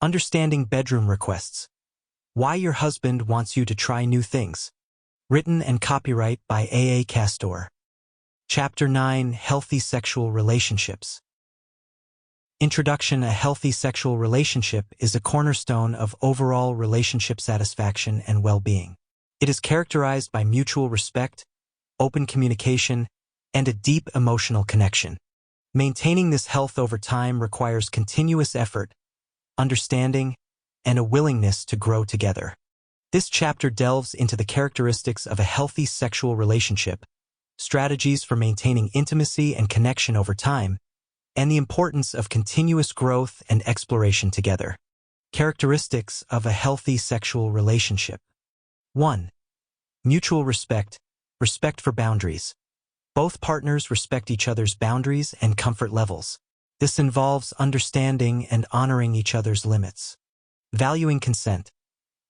Understanding bedroom requests. Why your husband wants you to try new things. Written and copyright by A. Castor. Chapter 9, Healthy Sexual Relationships. Introduction. A healthy sexual relationship is a cornerstone of overall relationship satisfaction and well-being. It is characterized by mutual respect, open communication, and a deep emotional connection. Maintaining this health over time requires continuous effort, understanding, and a willingness to grow together. This chapter delves into the characteristics of a healthy sexual relationship, strategies for maintaining intimacy and connection over time, and the importance of continuous growth and exploration together. Characteristics of a healthy sexual relationship. 1. Mutual respect, respect for boundaries. Both partners respect each other's boundaries and comfort levels. This involves understanding and honoring each other's limits. Valuing consent.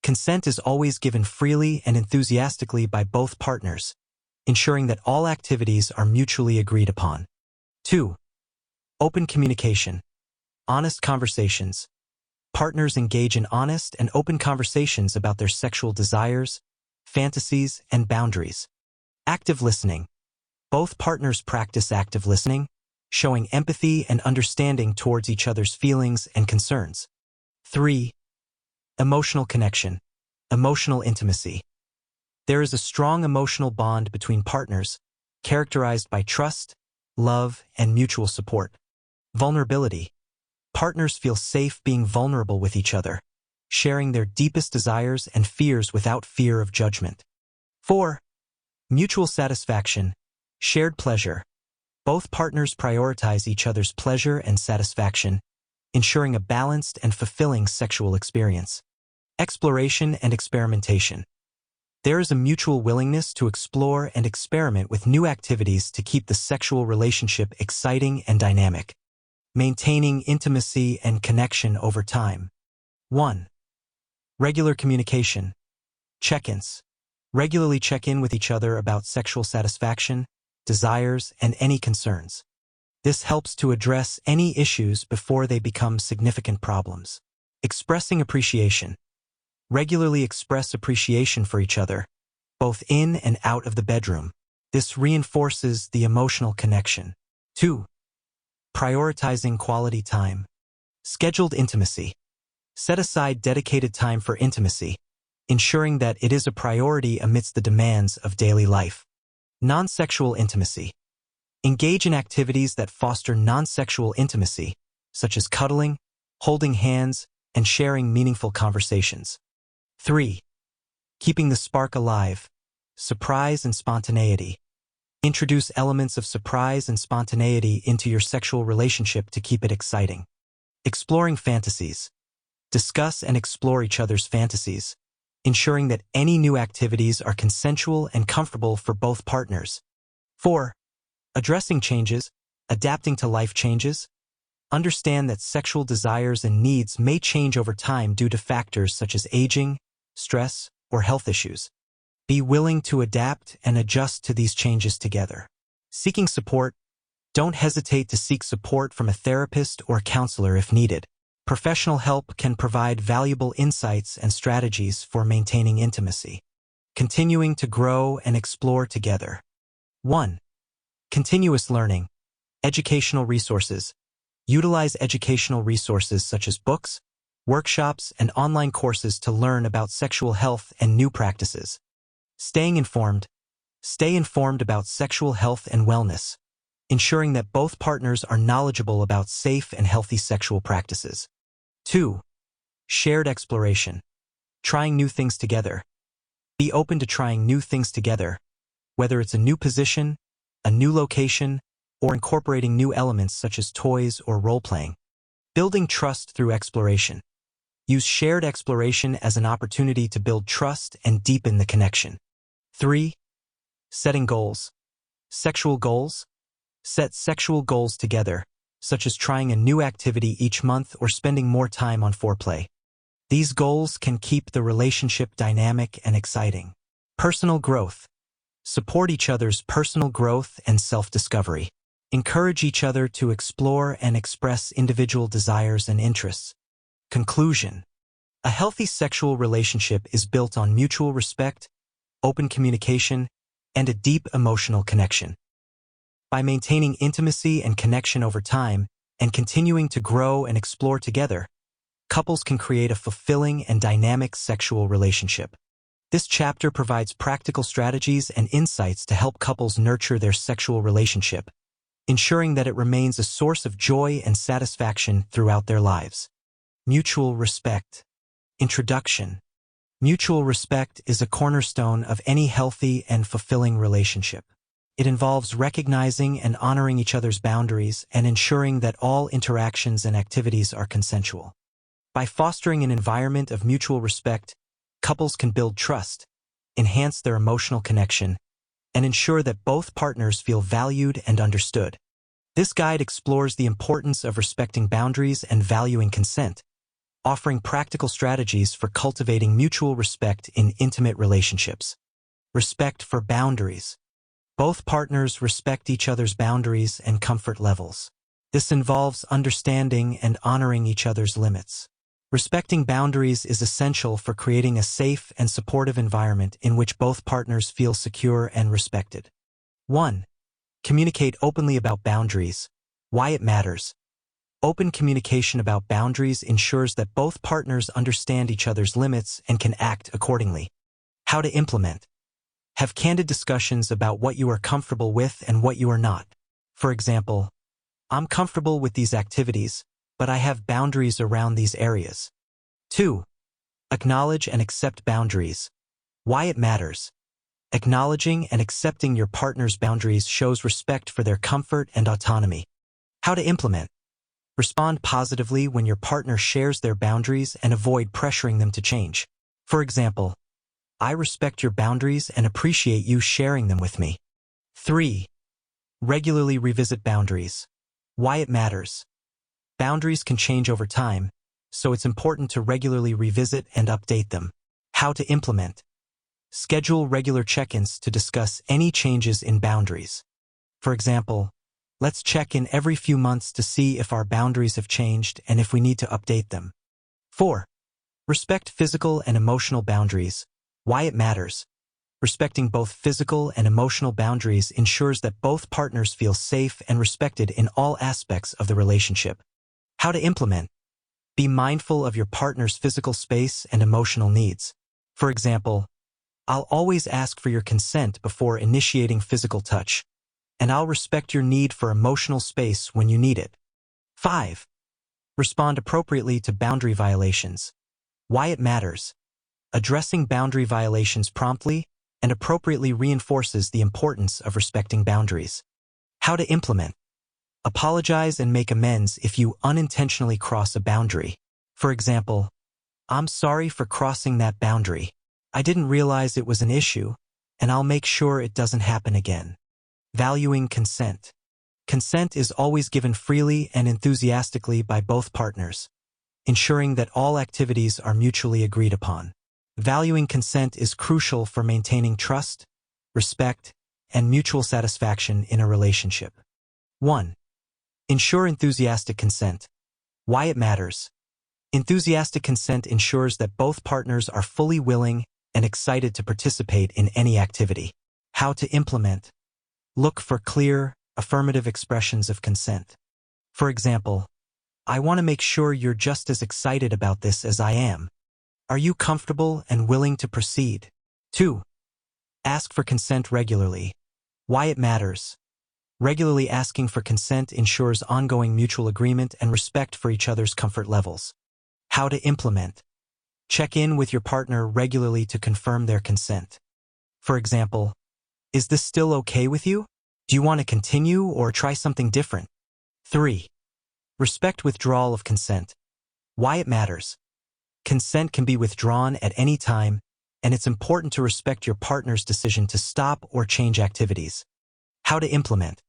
Consent is always given freely and enthusiastically by both partners, ensuring that all activities are mutually agreed upon. 2. Open communication. Honest conversations. Partners engage in honest and open conversations about their sexual desires, fantasies, and boundaries. Active listening. Both partners practice active listening, showing empathy and understanding towards each other's feelings and concerns. 3. Emotional connection. Emotional intimacy. There is a strong emotional bond between partners, characterized by trust, love, and mutual support. Vulnerability. Partners feel safe being vulnerable with each other, sharing their deepest desires and fears without fear of judgment. 4. Mutual satisfaction. Shared pleasure. Both partners prioritize each other's pleasure and satisfaction, ensuring a balanced and fulfilling sexual experience. Exploration and experimentation. There is a mutual willingness to explore and experiment with new activities to keep the sexual relationship exciting and dynamic. Maintaining intimacy and connection over time. 1. Regular communication. Check-ins. Regularly check in with each other about sexual satisfaction, desires, and any concerns. This helps to address any issues before they become significant problems. Expressing appreciation. Regularly express appreciation for each other, both in and out of the bedroom. This reinforces the emotional connection. 2. Prioritizing quality time. Scheduled intimacy. Set aside dedicated time for intimacy, ensuring that it is a priority amidst the demands of daily life. Non-sexual intimacy. Engage in activities that foster non-sexual intimacy, such as cuddling, holding hands, and sharing meaningful conversations. 3. Keeping the spark alive. Surprise and spontaneity. Introduce elements of surprise and spontaneity into your sexual relationship to keep it exciting. Exploring fantasies. Discuss and explore each other's fantasies, ensuring that any new activities are consensual and comfortable for both partners. 4. Addressing changes, adapting to life changes. Understand that sexual desires and needs may change over time due to factors such as aging, stress, or health issues. Be willing to adapt and adjust to these changes together. Seeking support. Don't hesitate to seek support from a therapist or counselor if needed. Professional help can provide valuable insights and strategies for maintaining intimacy. Continuing to grow and explore together. 1. Continuous learning. Educational resources. Utilize educational resources such as books, workshops, and online courses to learn about sexual health and new practices. Staying informed. Stay informed about sexual health and wellness, ensuring that both partners are knowledgeable about safe and healthy sexual practices. 2. Shared exploration. Trying new things together. Be open to trying new things together, whether it's a new position, a new location, or incorporating new elements such as toys or role-playing. Building trust through exploration. Use shared exploration as an opportunity to build trust and deepen the connection. 3. Setting goals. Sexual goals. Set sexual goals together, such as trying a new activity each month or spending more time on foreplay. These goals can keep the relationship dynamic and exciting. Personal growth. Support each other's personal growth and self-discovery. Encourage each other to explore and express individual desires and interests. Conclusion. A healthy sexual relationship is built on mutual respect, open communication, and a deep emotional connection. By maintaining intimacy and connection over time and continuing to grow and explore together, couples can create a fulfilling and dynamic sexual relationship. This chapter provides practical strategies and insights to help couples nurture their sexual relationship, ensuring that it remains a source of joy and satisfaction throughout their lives. Mutual respect. Introduction. Mutual respect is a cornerstone of any healthy and fulfilling relationship. It involves recognizing and honoring each other's boundaries and ensuring that all interactions and activities are consensual. By fostering an environment of mutual respect, couples can build trust, enhance their emotional connection, and ensure that both partners feel valued and understood. This guide explores the importance of respecting boundaries and valuing consent, offering practical strategies for cultivating mutual respect in intimate relationships. Respect for boundaries. Both partners respect each other's boundaries and comfort levels. This involves understanding and honoring each other's limits. Respecting boundaries is essential for creating a safe and supportive environment in which both partners feel secure and respected. 1. Communicate openly about boundaries. Why it matters. Open communication about boundaries ensures that both partners understand each other's limits and can act accordingly. How to implement. Have candid discussions about what you are comfortable with and what you are not. For example, I'm comfortable with these activities, but I have boundaries around these areas. 2. Acknowledge and accept boundaries. Why it matters. Acknowledging and accepting your partner's boundaries shows respect for their comfort and autonomy. How to implement. Respond positively when your partner shares their boundaries and avoid pressuring them to change. For example, I respect your boundaries and appreciate you sharing them with me. 3. Regularly revisit boundaries. Why it matters. Boundaries can change over time, so it's important to regularly revisit and update them. How to implement. Schedule regular check-ins to discuss any changes in boundaries. For example, let's check in every few months to see if our boundaries have changed and if we need to update them. 4. Respect physical and emotional boundaries. Why it matters. Respecting both physical and emotional boundaries ensures that both partners feel safe and respected in all aspects of the relationship. How to implement. Be mindful of your partner's physical space and emotional needs. For example, I'll always ask for your consent before initiating physical touch, and I'll respect your need for emotional space when you need it. 5. Respond appropriately to boundary violations. Why it matters. Addressing boundary violations promptly and appropriately reinforces the importance of respecting boundaries. How to implement. Apologize and make amends if you unintentionally cross a boundary. For example, I'm sorry for crossing that boundary. I didn't realize it was an issue, and I'll make sure it doesn't happen again. Valuing consent. Consent is always given freely and enthusiastically by both partners, ensuring that all activities are mutually agreed upon. Valuing consent is crucial for maintaining trust, respect, and mutual satisfaction in a relationship. 1. Ensure enthusiastic consent. Why it matters. Enthusiastic consent ensures that both partners are fully willing and excited to participate in any activity. How to implement. Look for clear, affirmative expressions of consent. For example, I want to make sure you're just as excited about this as I am. Are you comfortable and willing to proceed? 2. Ask for consent regularly. Why it matters. Regularly asking for consent ensures ongoing mutual agreement and respect for each other's comfort levels. How to implement. Check in with your partner regularly to confirm their consent. For example, is this still okay with you? Do you want to continue or try something different? 3. Respect withdrawal of consent. Why it matters. Consent can be withdrawn at any time, and it's important to respect your partner's decision to stop or change activities. How to implement.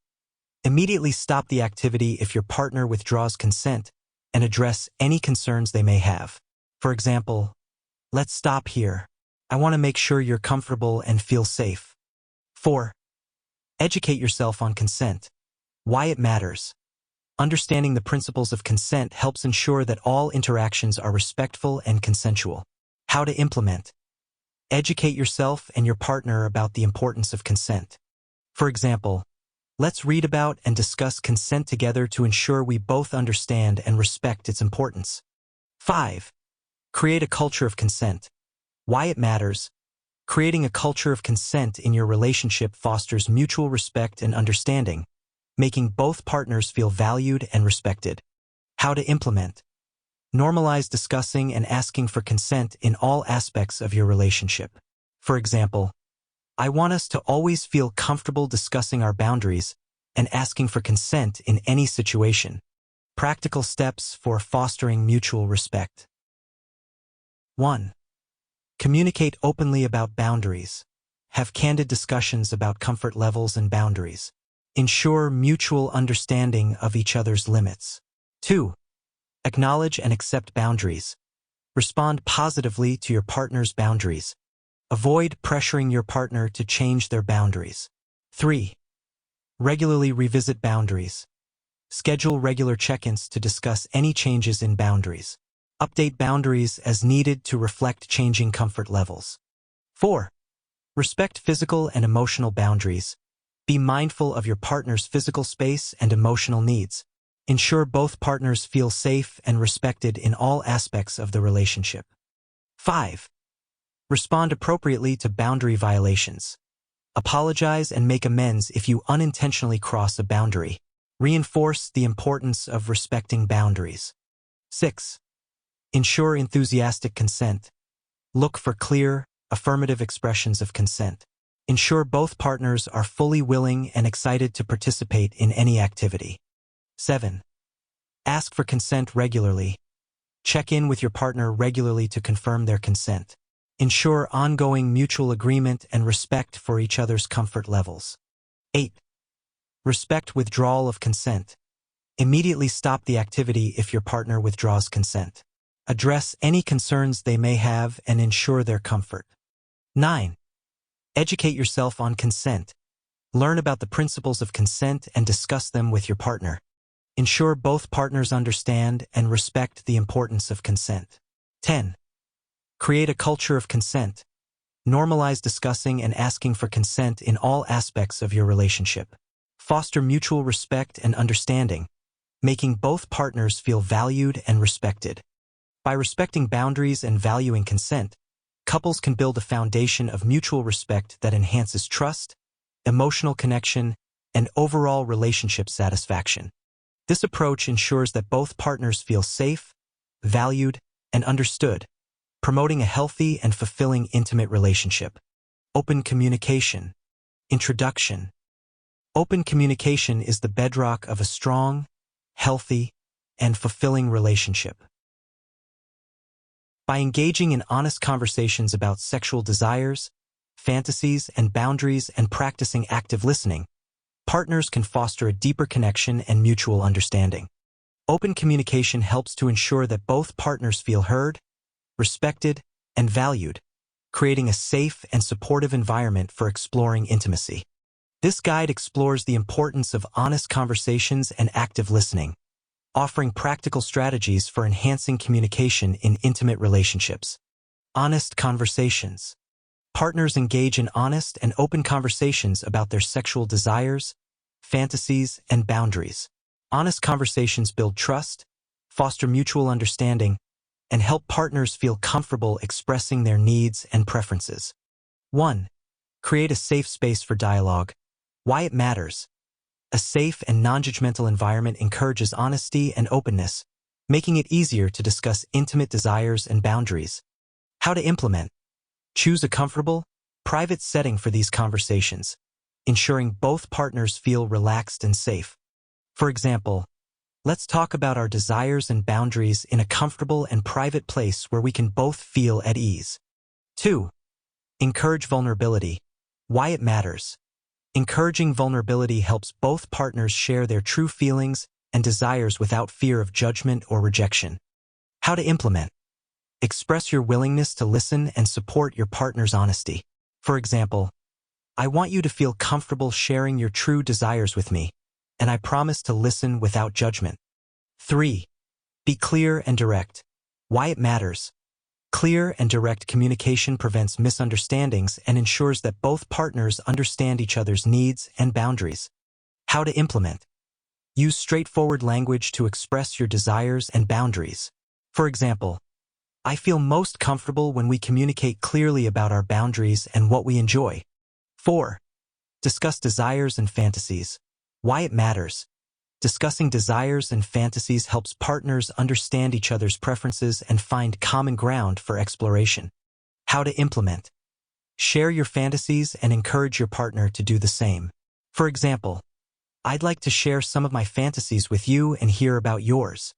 Immediately stop the activity if your partner withdraws consent and address any concerns they may have. For example, let's stop here. I want to make sure you're comfortable and feel safe. 4. Educate yourself on consent. Why it matters. Understanding the principles of consent helps ensure that all interactions are respectful and consensual. How to implement. Educate yourself and your partner about the importance of consent. For example, let's read about and discuss consent together to ensure we both understand and respect its importance. 5. Create a culture of consent. Why it matters. Creating a culture of consent in your relationship fosters mutual respect and understanding, making both partners feel valued and respected. How to implement. Normalize discussing and asking for consent in all aspects of your relationship. For example, I want us to always feel comfortable discussing our boundaries and asking for consent in any situation. Practical steps for fostering mutual respect. 1. Communicate openly about boundaries. Have candid discussions about comfort levels and boundaries. Ensure mutual understanding of each other's limits. 2. Acknowledge and accept boundaries. Respond positively to your partner's boundaries. Avoid pressuring your partner to change their boundaries. 3. Regularly revisit boundaries. Schedule regular check-ins to discuss any changes in boundaries. Update boundaries as needed to reflect changing comfort levels. 4. Respect physical and emotional boundaries. Be mindful of your partner's physical space and emotional needs. Ensure both partners feel safe and respected in all aspects of the relationship. 5. Respond appropriately to boundary violations. Apologize and make amends if you unintentionally cross a boundary. Reinforce the importance of respecting boundaries. 6. Ensure enthusiastic consent. Look for clear, affirmative expressions of consent. Ensure both partners are fully willing and excited to participate in any activity. 7. Ask for consent regularly. Check in with your partner regularly to confirm their consent. Ensure ongoing mutual agreement and respect for each other's comfort levels. 8. Respect withdrawal of consent. Immediately stop the activity if your partner withdraws consent. Address any concerns they may have and ensure their comfort. 9. Educate yourself on consent. Learn about the principles of consent and discuss them with your partner. Ensure both partners understand and respect the importance of consent. 10. Create a culture of consent. Normalize discussing and asking for consent in all aspects of your relationship. Foster mutual respect and understanding, making both partners feel valued and respected. By respecting boundaries and valuing consent, couples can build a foundation of mutual respect that enhances trust, emotional connection, and overall relationship satisfaction. This approach ensures that both partners feel safe, valued, and understood, promoting a healthy and fulfilling intimate relationship. Open communication. Introduction. Open communication is the bedrock of a strong, healthy, and fulfilling relationship. By engaging in honest conversations about sexual desires, fantasies, and boundaries and practicing active listening, partners can foster a deeper connection and mutual understanding. Open communication helps to ensure that both partners feel heard, respected, and valued, creating a safe and supportive environment for exploring intimacy. This guide explores the importance of honest conversations and active listening, offering practical strategies for enhancing communication in intimate relationships. Honest conversations. Partners engage in honest and open conversations about their sexual desires, fantasies, and boundaries. Honest conversations build trust, foster mutual understanding, and help partners feel comfortable expressing their needs and preferences. 1. Create a safe space for dialogue. Why it matters. A safe and non-judgmental environment encourages honesty and openness, making it easier to discuss intimate desires and boundaries. How to implement. Choose a comfortable, private setting for these conversations, ensuring both partners feel relaxed and safe. For example, let's talk about our desires and boundaries in a comfortable and private place where we can both feel at ease. 2. Encourage vulnerability. Why it matters. Encouraging vulnerability helps both partners share their true feelings and desires without fear of judgment or rejection. How to implement. Express your willingness to listen and support your partner's honesty. For example, I want you to feel comfortable sharing your true desires with me. and I promise to listen without judgment. 3. Be clear and direct. Why it matters. Clear and direct communication prevents misunderstandings and ensures that both partners understand each other's needs and boundaries. How to implement. Use straightforward language to express your desires and boundaries. For example, I feel most comfortable when we communicate clearly about our boundaries and what we enjoy. 4. Discuss desires and fantasies. Why it matters. Discussing desires and fantasies helps partners understand each other's preferences and find common ground for exploration. How to implement. Share your fantasies and encourage your partner to do the same. For example, I'd like to share some of my fantasies with you and hear about yours.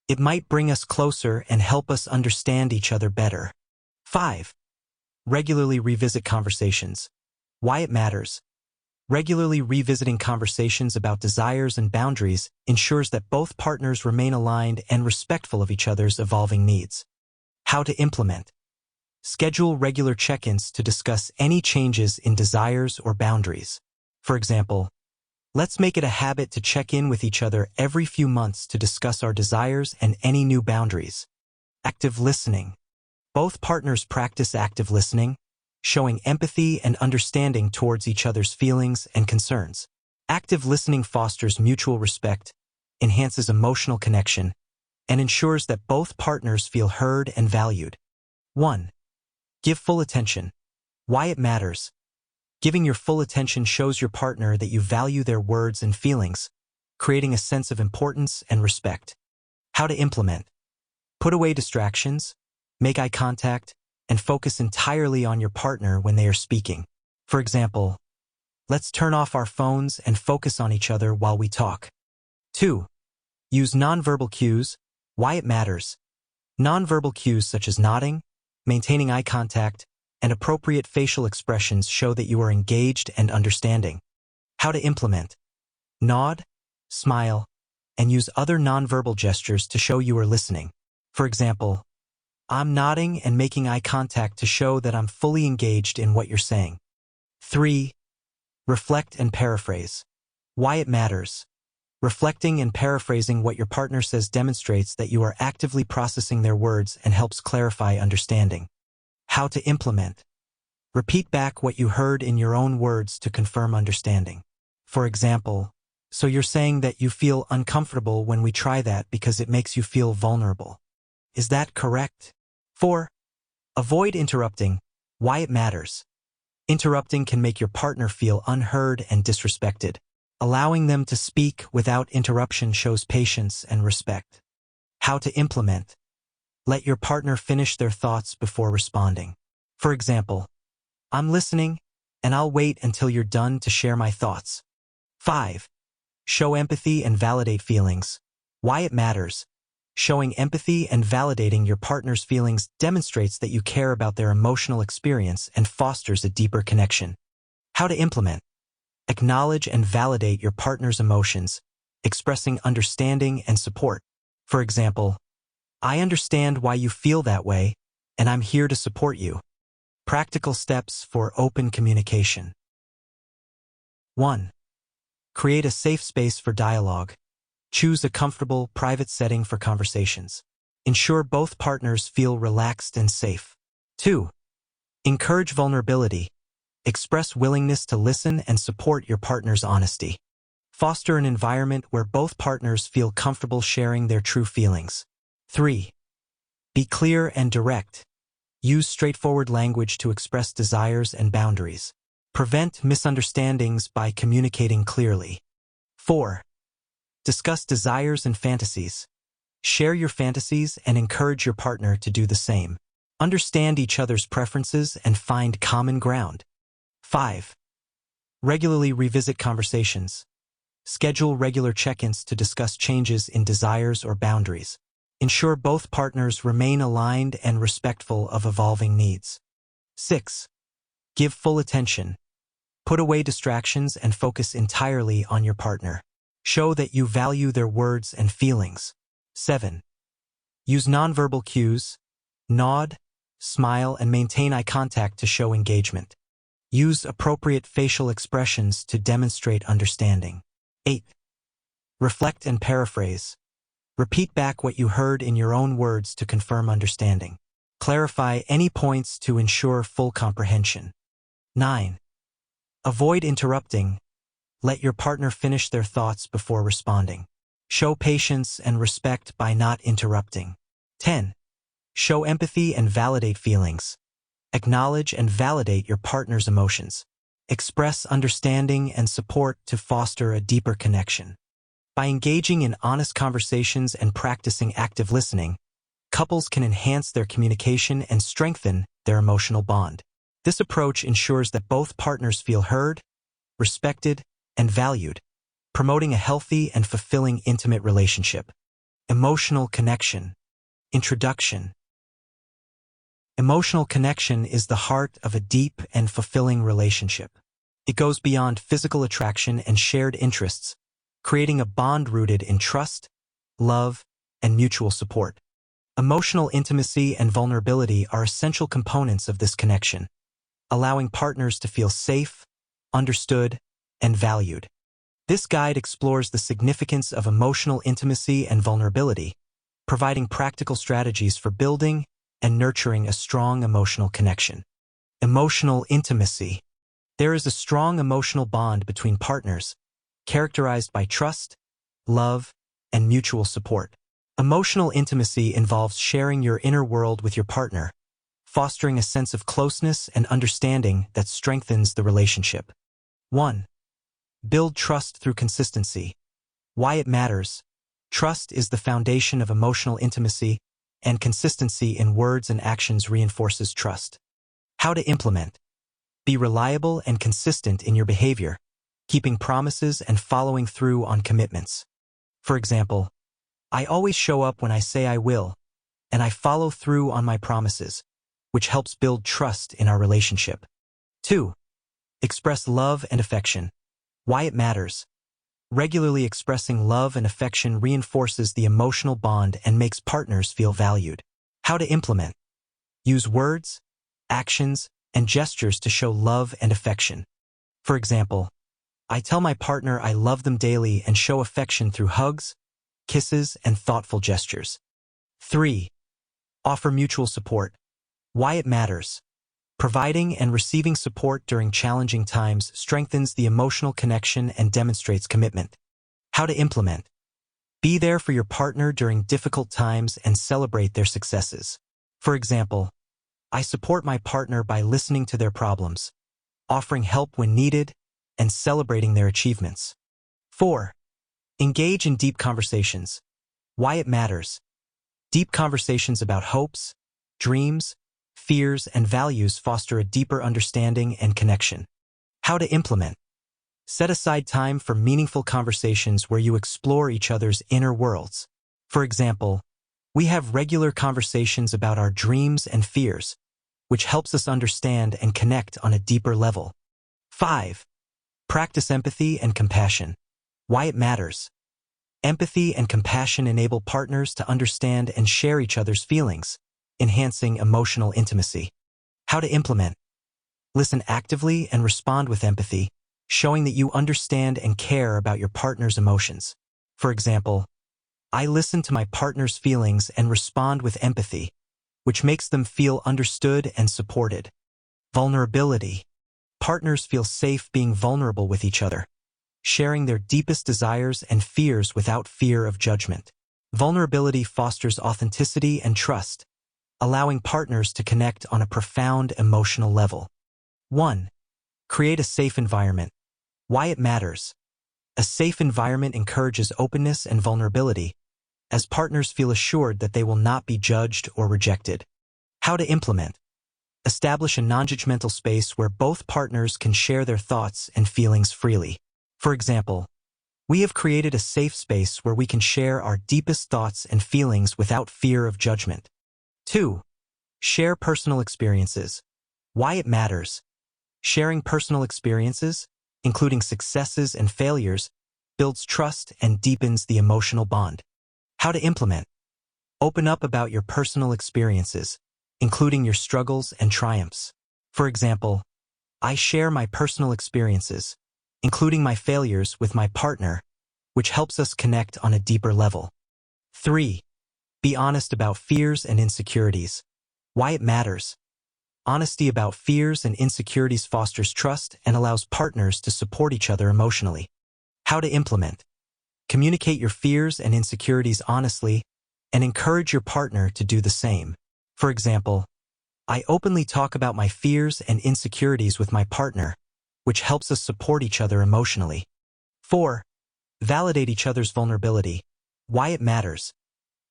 It might bring us closer and help us understand each other better. 5. Regularly revisit conversations. Why it matters. Regularly revisiting conversations about desires and boundaries ensures that both partners remain aligned and respectful of each other's evolving needs. How to implement. Schedule regular check-ins to discuss any changes in desires or boundaries. For example, let's make it a habit to check in with each other every few months to discuss our desires and any new boundaries. Active listening. Both partners practice active listening, showing empathy and understanding towards each other's feelings and concerns. Active listening fosters mutual respect, enhances emotional connection, and ensures that both partners feel heard and valued. 1. Give full attention. Why it matters. Giving your full attention shows your partner that you value their words and feelings, creating a sense of importance and respect. How to implement. Put away distractions, make eye contact, and focus entirely on your partner when they are speaking. For example, let's turn off our phones and focus on each other while we talk. 2. Use nonverbal cues. Why it matters. Nonverbal cues such as nodding, maintaining eye contact, and appropriate facial expressions show that you are engaged and understanding. How to implement. Nod, smile, and use other nonverbal gestures to show you are listening. For example, I'm nodding and making eye contact to show that I'm fully engaged in what you're saying. 3. Reflect and paraphrase. Why it matters. Reflecting and paraphrasing what your partner says demonstrates that you are actively processing their words and helps clarify understanding. How to implement. Repeat back what you heard in your own words to confirm understanding. For example, so you're saying that you feel uncomfortable when we try that because it makes you feel vulnerable. Is that correct? 4. Avoid interrupting. Why it matters. Interrupting can make your partner feel unheard and disrespected. Allowing them to speak without interruption shows patience and respect. How to implement. Let your partner finish their thoughts before responding. For example, I'm listening, and I'll wait until you're done to share my thoughts. 5. Show empathy and validate feelings. Why it matters. Showing empathy and validating your partner's feelings demonstrates that you care about their emotional experience and fosters a deeper connection. How to implement. Acknowledge and validate your partner's emotions, expressing understanding and support. For example, I understand why you feel that way, and I'm here to support you. Practical steps for open communication. 1. Create a safe space for dialogue. Choose a comfortable, private setting for conversations. Ensure both partners feel relaxed and safe. 2. Encourage vulnerability. Express willingness to listen and support your partner's honesty. Foster an environment where both partners feel comfortable sharing their true feelings. 3. Be clear and direct. Use straightforward language to express desires and boundaries. Prevent misunderstandings by communicating clearly. 4. Discuss desires and fantasies. Share your fantasies and encourage your partner to do the same. Understand each other's preferences and find common ground. 5. Regularly revisit conversations. Schedule regular check-ins to discuss changes in desires or boundaries. Ensure both partners remain aligned and respectful of evolving needs. 6. Give full attention. Put away distractions and focus entirely on your partner. Show that you value their words and feelings. 7. Use nonverbal cues. Nod, smile, and maintain eye contact to show engagement. Use appropriate facial expressions to demonstrate understanding. 8. Reflect and paraphrase. Repeat back what you heard in your own words to confirm understanding. Clarify any points to ensure full comprehension. 9. Avoid interrupting. Let your partner finish their thoughts before responding. Show patience and respect by not interrupting. 10. Show empathy and validate feelings. Acknowledge and validate your partner's emotions. Express understanding and support to foster a deeper connection. By engaging in honest conversations and practicing active listening, couples can enhance their communication and strengthen their emotional bond. This approach ensures that both partners feel heard, respected, and valued, promoting a healthy and fulfilling intimate relationship. Emotional connection. Introduction. Emotional connection is the heart of a deep and fulfilling relationship. It goes beyond physical attraction and shared interests, creating a bond rooted in trust, love, and mutual support. Emotional intimacy and vulnerability are essential components of this connection, allowing partners to feel safe, understood, and valued. This guide explores the significance of emotional intimacy and vulnerability, providing practical strategies for building and nurturing a strong emotional connection. Emotional intimacy. There is a strong emotional bond between partners, characterized by trust, love, and mutual support. Emotional intimacy involves sharing your inner world with your partner, fostering a sense of closeness and understanding that strengthens the relationship. 1. Build trust through consistency. Why it matters. Trust is the foundation of emotional intimacy, and consistency in words and actions reinforces trust. How to implement. Be reliable and consistent in your behavior, keeping promises and following through on commitments. For example, I always show up when I say I will, and I follow through on my promises, which helps build trust in our relationship. 2. Express love and affection. Why it matters. Regularly expressing love and affection reinforces the emotional bond and makes partners feel valued. How to implement. Use words, actions, and gestures to show love and affection. For example, I tell my partner I love them daily and show affection through hugs, kisses, and thoughtful gestures. 3. Offer mutual support. Why it matters. Providing and receiving support during challenging times strengthens the emotional connection and demonstrates commitment. How to implement. Be there for your partner during difficult times and celebrate their successes. For example, I support my partner by listening to their problems, offering help when needed, and celebrating their achievements. 4. Engage in deep conversations. Why it matters. Deep conversations about hopes, dreams, fears, and values foster a deeper understanding and connection. How to implement. Set aside time for meaningful conversations where you explore each other's inner worlds. For example, we have regular conversations about our dreams and fears, which helps us understand and connect on a deeper level. 5. Practice empathy and compassion. Why it matters. Empathy and compassion enable partners to understand and share each other's feelings, enhancing emotional intimacy. How to implement. Listen actively and respond with empathy, showing that you understand and care about your partner's emotions. For example, I listen to my partner's feelings and respond with empathy, which makes them feel understood and supported. Vulnerability. Partners feel safe being vulnerable with each other, sharing their deepest desires and fears without fear of judgment. Vulnerability fosters authenticity and trust, allowing partners to connect on a profound emotional level. 1. Create a safe environment. Why it matters. A safe environment encourages openness and vulnerability, as partners feel assured that they will not be judged or rejected. How to implement. Establish a non-judgmental space where both partners can share their thoughts and feelings freely. For example, we have created a safe space where we can share our deepest thoughts and feelings without fear of judgment. 2. Share personal experiences. Why it matters. Sharing personal experiences, including successes and failures, builds trust and deepens the emotional bond. How to implement. Open up about your personal experiences, including your struggles and triumphs. For example, I share my personal experiences, including my failures with my partner, which helps us connect on a deeper level. 3. Be honest about fears and insecurities. Why it matters. Honesty about fears and insecurities fosters trust and allows partners to support each other emotionally. How to implement. Communicate your fears and insecurities honestly and encourage your partner to do the same. For example, I openly talk about my fears and insecurities with my partner, which helps us support each other emotionally. 4. Validate each other's vulnerability. Why it matters.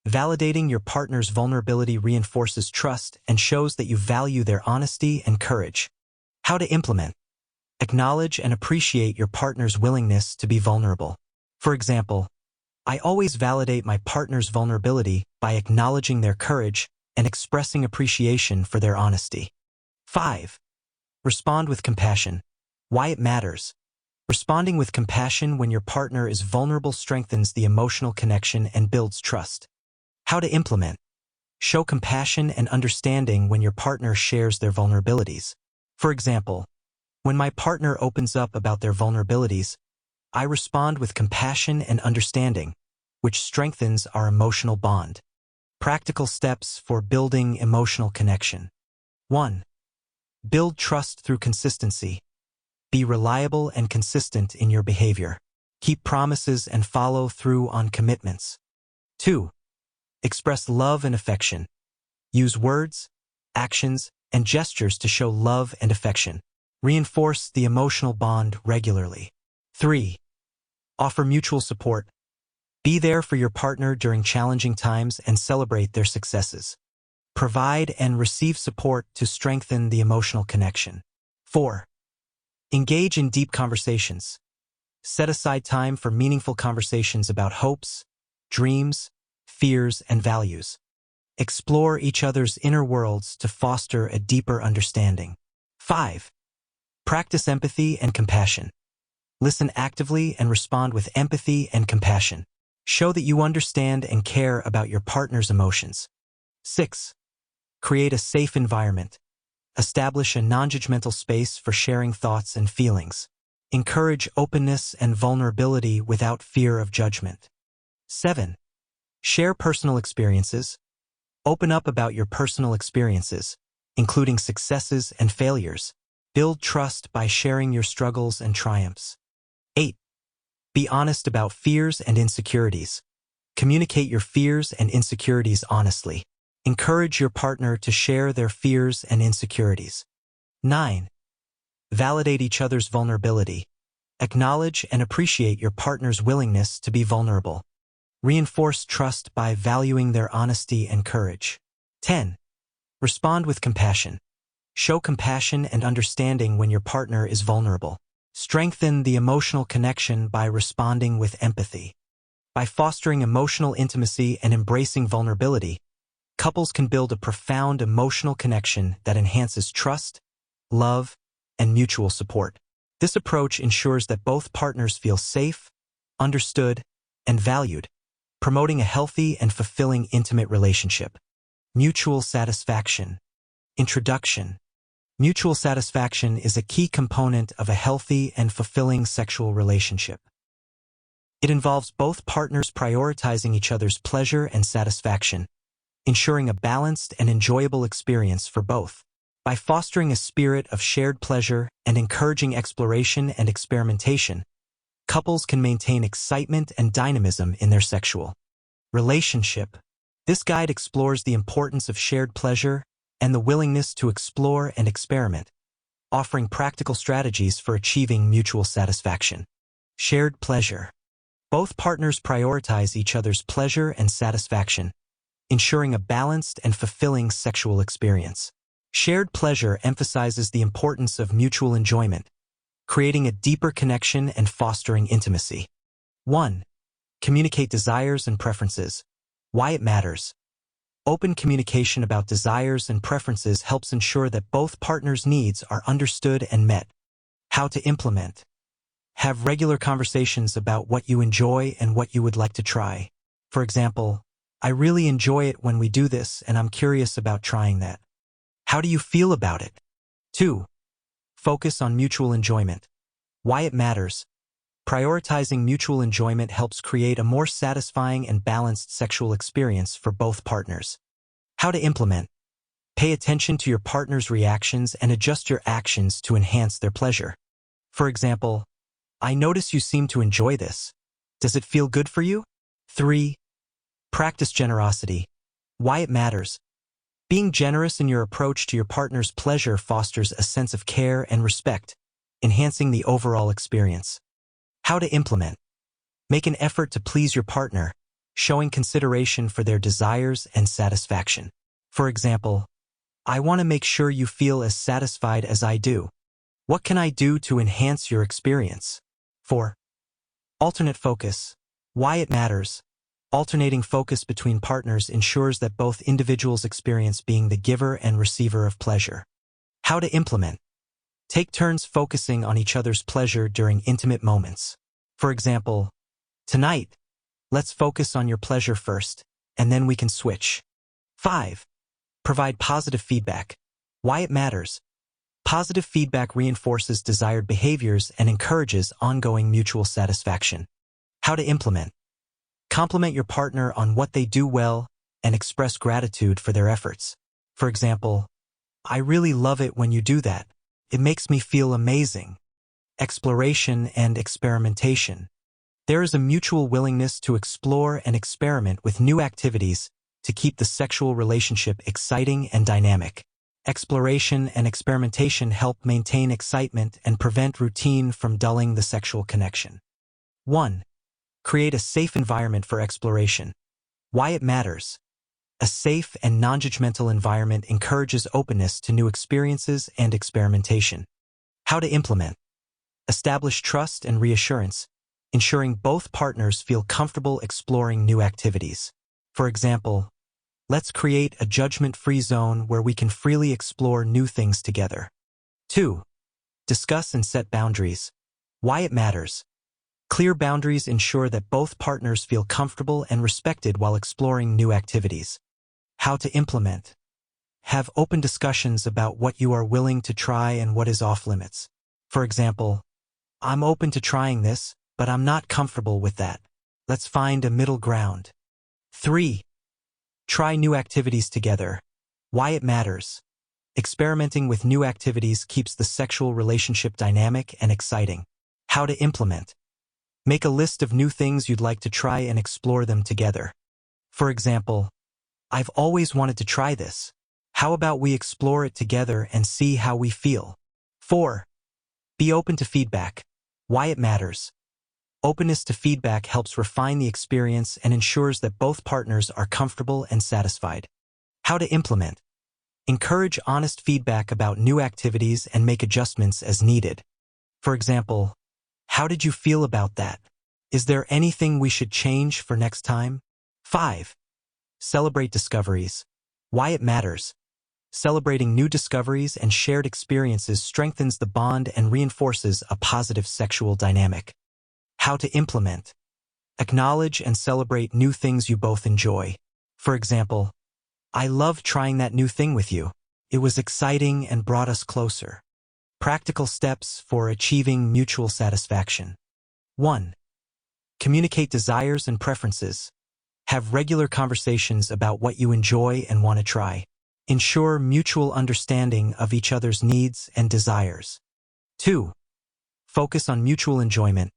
Validating your partner's vulnerability reinforces trust and shows that you value their honesty and courage. How to implement. Acknowledge and appreciate your partner's willingness to be vulnerable. For example, I always validate my partner's vulnerability by acknowledging their courage and expressing appreciation for their honesty. 5. Respond with compassion. Why it matters. Responding with compassion when your partner is vulnerable strengthens the emotional connection and builds trust. How to implement. Show compassion and understanding when your partner shares their vulnerabilities. For example, when my partner opens up about their vulnerabilities, I respond with compassion and understanding, which strengthens our emotional bond. Practical steps for building emotional connection. 1. Build trust through consistency. Be reliable and consistent in your behavior. Keep promises and follow through on commitments. 2. Express love and affection. Use words, actions, and gestures to show love and affection. Reinforce the emotional bond regularly. 3. Offer mutual support. Be there for your partner during challenging times and celebrate their successes. Provide and receive support to strengthen the emotional connection. 4. Engage in deep conversations. Set aside time for meaningful conversations about hopes, dreams, fears, and values. Explore each other's inner worlds to foster a deeper understanding. 5. Practice empathy and compassion. Listen actively and respond with empathy and compassion. Show that you understand and care about your partner's emotions. 6. Create a safe environment. Establish a non-judgmental space for sharing thoughts and feelings. Encourage openness and vulnerability without fear of judgment. 7. Share personal experiences. Open up about your personal experiences, including successes and failures. Build trust by sharing your struggles and triumphs. 8. Be honest about fears and insecurities. Communicate your fears and insecurities honestly. Encourage your partner to share their fears and insecurities. 9. Validate each other's vulnerability. Acknowledge and appreciate your partner's willingness to be vulnerable. Reinforce trust by valuing their honesty and courage. 10. Respond with compassion. Show compassion and understanding when your partner is vulnerable. Strengthen the emotional connection by responding with empathy. By fostering emotional intimacy and embracing vulnerability, couples can build a profound emotional connection that enhances trust, love, and mutual support. This approach ensures that both partners feel safe, understood, and valued, promoting a healthy and fulfilling intimate relationship. Mutual satisfaction. Introduction. Mutual satisfaction is a key component of a healthy and fulfilling sexual relationship. It involves both partners prioritizing each other's pleasure and satisfaction, ensuring a balanced and enjoyable experience for both. By fostering a spirit of shared pleasure and encouraging exploration and experimentation, couples can maintain excitement and dynamism in their sexual relationship. This guide explores the importance of shared pleasure and the willingness to explore and experiment, offering practical strategies for achieving mutual satisfaction. Shared pleasure. Both partners prioritize each other's pleasure and satisfaction, ensuring a balanced and fulfilling sexual experience. Shared pleasure emphasizes the importance of mutual enjoyment, creating a deeper connection and fostering intimacy. 1. Communicate desires and preferences. Why it matters. Open communication about desires and preferences helps ensure that both partners' needs are understood and met. How to implement. Have regular conversations about what you enjoy and what you would like to try. For example, I really enjoy it when we do this and I'm curious about trying that. How do you feel about it? 2. Focus on mutual enjoyment. Why it matters. Prioritizing mutual enjoyment helps create a more satisfying and balanced sexual experience for both partners. How to implement. Pay attention to your partner's reactions and adjust your actions to enhance their pleasure. For example, I notice you seem to enjoy this. Does it feel good for you? 3. Practice generosity. Why it matters. Being generous in your approach to your partner's pleasure fosters a sense of care and respect, enhancing the overall experience. How to implement. Make an effort to please your partner, showing consideration for their desires and satisfaction. For example, I want to make sure you feel as satisfied as I do. What can I do to enhance your experience? 4. Alternate focus. Why it matters. Alternating focus between partners ensures that both individuals experience being the giver and receiver of pleasure. How to implement. Take turns focusing on each other's pleasure during intimate moments. For example, tonight, let's focus on your pleasure first, and then we can switch. 5. Provide positive feedback. Why it matters. Positive feedback reinforces desired behaviors and encourages ongoing mutual satisfaction. How to implement. Compliment your partner on what they do well and express gratitude for their efforts. For example, I really love it when you do that. It makes me feel amazing. Exploration and experimentation. There is a mutual willingness to explore and experiment with new activities to keep the sexual relationship exciting and dynamic. Exploration and experimentation help maintain excitement and prevent routine from dulling the sexual connection. 1. Create a safe environment for exploration. Why it matters. A safe and non-judgmental environment encourages openness to new experiences and experimentation. How to implement. Establish trust and reassurance, ensuring both partners feel comfortable exploring new activities. For example, let's create a judgment-free zone where we can freely explore new things together. 2. Discuss and set boundaries. Why it matters. Clear boundaries ensure that both partners feel comfortable and respected while exploring new activities. How to implement. Have open discussions about what you are willing to try and what is off-limits. For example, I'm open to trying this, but I'm not comfortable with that. Let's find a middle ground. 3. Try new activities together. Why it matters. Experimenting with new activities keeps the sexual relationship dynamic and exciting. How to implement. Make a list of new things you'd like to try and explore them together. For example, I've always wanted to try this. How about we explore it together and see how we feel? 4. Be open to feedback. Why it matters. Openness to feedback helps refine the experience and ensures that both partners are comfortable and satisfied. How to implement. Encourage honest feedback about new activities and make adjustments as needed. For example, how did you feel about that? Is there anything we should change for next time? 5. Celebrate discoveries. Why it matters. Celebrating new discoveries and shared experiences strengthens the bond and reinforces a positive sexual dynamic. How to implement. Acknowledge and celebrate new things you both enjoy. For example, I loved trying that new thing with you. It was exciting and brought us closer. Practical steps for achieving mutual satisfaction. 1. Communicate desires and preferences. Have regular conversations about what you enjoy and want to try. Ensure mutual understanding of each other's needs and desires. 2. Focus on mutual enjoyment.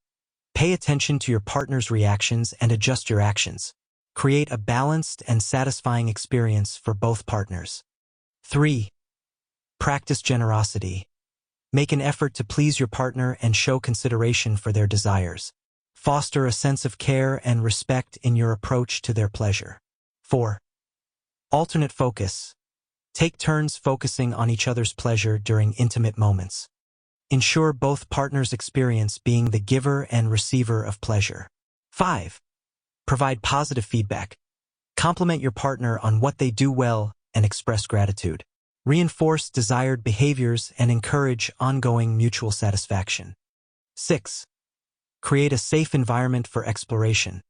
Pay attention to your partner's reactions and adjust your actions. Create a balanced and satisfying experience for both partners. 3. Practice generosity. Make an effort to please your partner and show consideration for their desires. Foster a sense of care and respect in your approach to their pleasure. 4. Alternate focus. Take turns focusing on each other's pleasure during intimate moments. Ensure both partners experience being the giver and receiver of pleasure. 5. Provide positive feedback. Compliment your partner on what they do well and express gratitude. Reinforce desired behaviors and encourage ongoing mutual satisfaction. 6. Create a safe environment for exploration.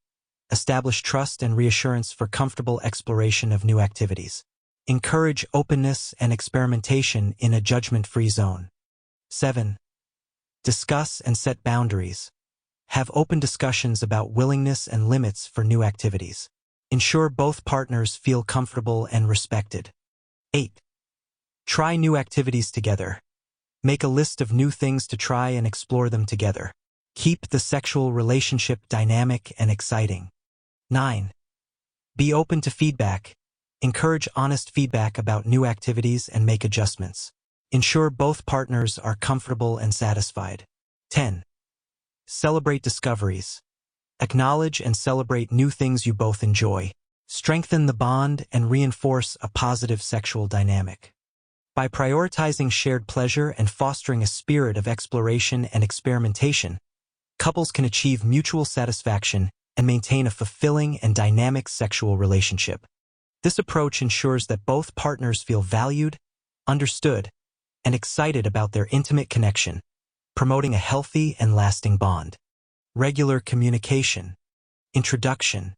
Establish trust and reassurance for comfortable exploration of new activities. Encourage openness and experimentation in a judgment-free zone. 7. Discuss and set boundaries. Have open discussions about willingness and limits for new activities. Ensure both partners feel comfortable and respected. 8. Try new activities together. Make a list of new things to try and explore them together. Keep the sexual relationship dynamic and exciting. 9. Be open to feedback. Encourage honest feedback about new activities and make adjustments. Ensure both partners are comfortable and satisfied. 10. Celebrate discoveries. Acknowledge and celebrate new things you both enjoy. Strengthen the bond and reinforce a positive sexual dynamic. By prioritizing shared pleasure and fostering a spirit of exploration and experimentation, couples can achieve mutual satisfaction and maintain a fulfilling and dynamic sexual relationship. This approach ensures that both partners feel valued, understood, and excited about their intimate connection, promoting a healthy and lasting bond. Regular communication. Introduction.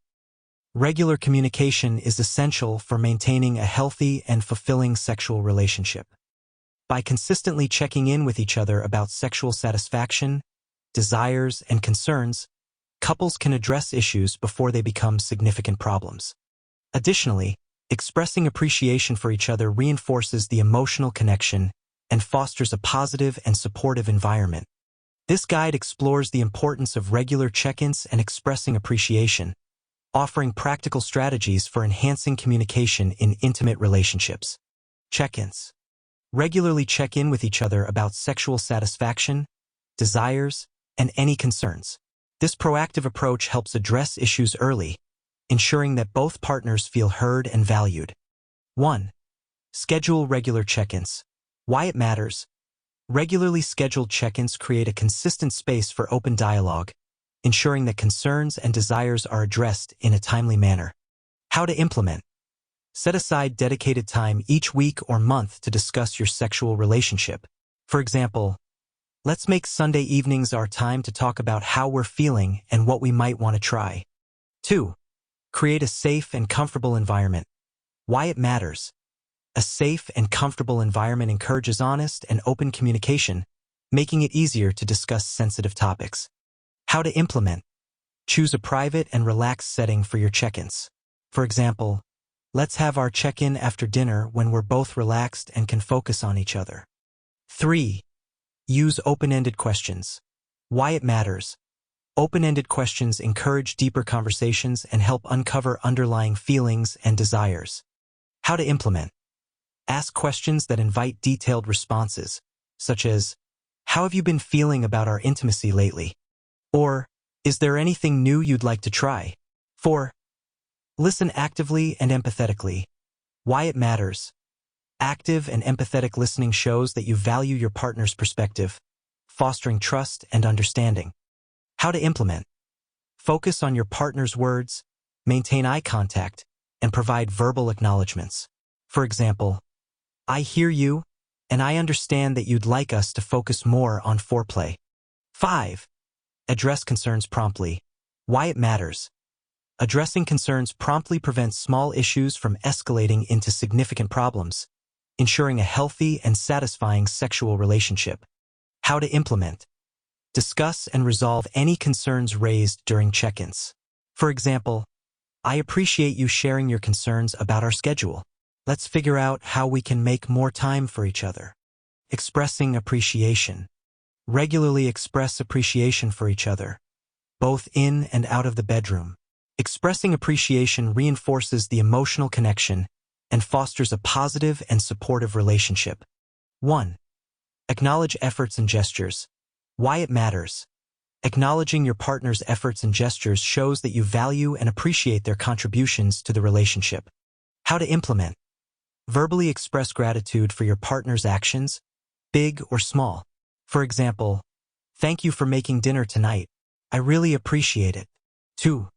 Regular communication is essential for maintaining a healthy and fulfilling sexual relationship. By consistently checking in with each other about sexual satisfaction, desires, and concerns, couples can address issues before they become significant problems. Additionally, expressing appreciation for each other reinforces the emotional connection and fosters a positive and supportive environment. This guide explores the importance of regular check-ins and expressing appreciation, offering practical strategies for enhancing communication in intimate relationships. Check-ins. Regularly check in with each other about sexual satisfaction, desires, and any concerns. This proactive approach helps address issues early, ensuring that both partners feel heard and valued. 1. Schedule regular check-ins. Why it matters. Regularly scheduled check-ins create a consistent space for open dialogue, ensuring that concerns and desires are addressed in a timely manner. How to implement. Set aside dedicated time each week or month to discuss your sexual relationship. For example, let's make Sunday evenings our time to talk about how we're feeling and what we might want to try. 2. Create a safe and comfortable environment. Why it matters. A safe and comfortable environment encourages honest and open communication, making it easier to discuss sensitive topics. How to implement. Choose a private and relaxed setting for your check-ins. For example, let's have our check-in after dinner when we're both relaxed and can focus on each other. 3. Use open-ended questions. Why it matters. Open-ended questions encourage deeper conversations and help uncover underlying feelings and desires. How to implement. Ask questions that invite detailed responses, such as, how have you been feeling about our intimacy lately? Or, is there anything new you'd like to try? 4. Listen actively and empathetically. Why it matters. Active and empathetic listening shows that you value your partner's perspective, fostering trust and understanding. How to implement. Focus on your partner's words, maintain eye contact, and provide verbal acknowledgments. For example, I hear you, and I understand that you'd like us to focus more on foreplay. 5. Address concerns promptly. Why it matters. Addressing concerns promptly prevents small issues from escalating into significant problems, ensuring a healthy and satisfying sexual relationship. How to implement. Discuss and resolve any concerns raised during check-ins. For example, I appreciate you sharing your concerns about our schedule. Let's figure out how we can make more time for each other. Expressing appreciation. Regularly express appreciation for each other, both in and out of the bedroom. Expressing appreciation reinforces the emotional connection and fosters a positive and supportive relationship. 1. Acknowledge efforts and gestures. Why it matters. Acknowledging your partner's efforts and gestures shows that you value and appreciate their contributions to the relationship. How to implement. Verbally express gratitude for your partner's actions, big or small. For example, thank you for making dinner tonight. I really appreciate it. 2.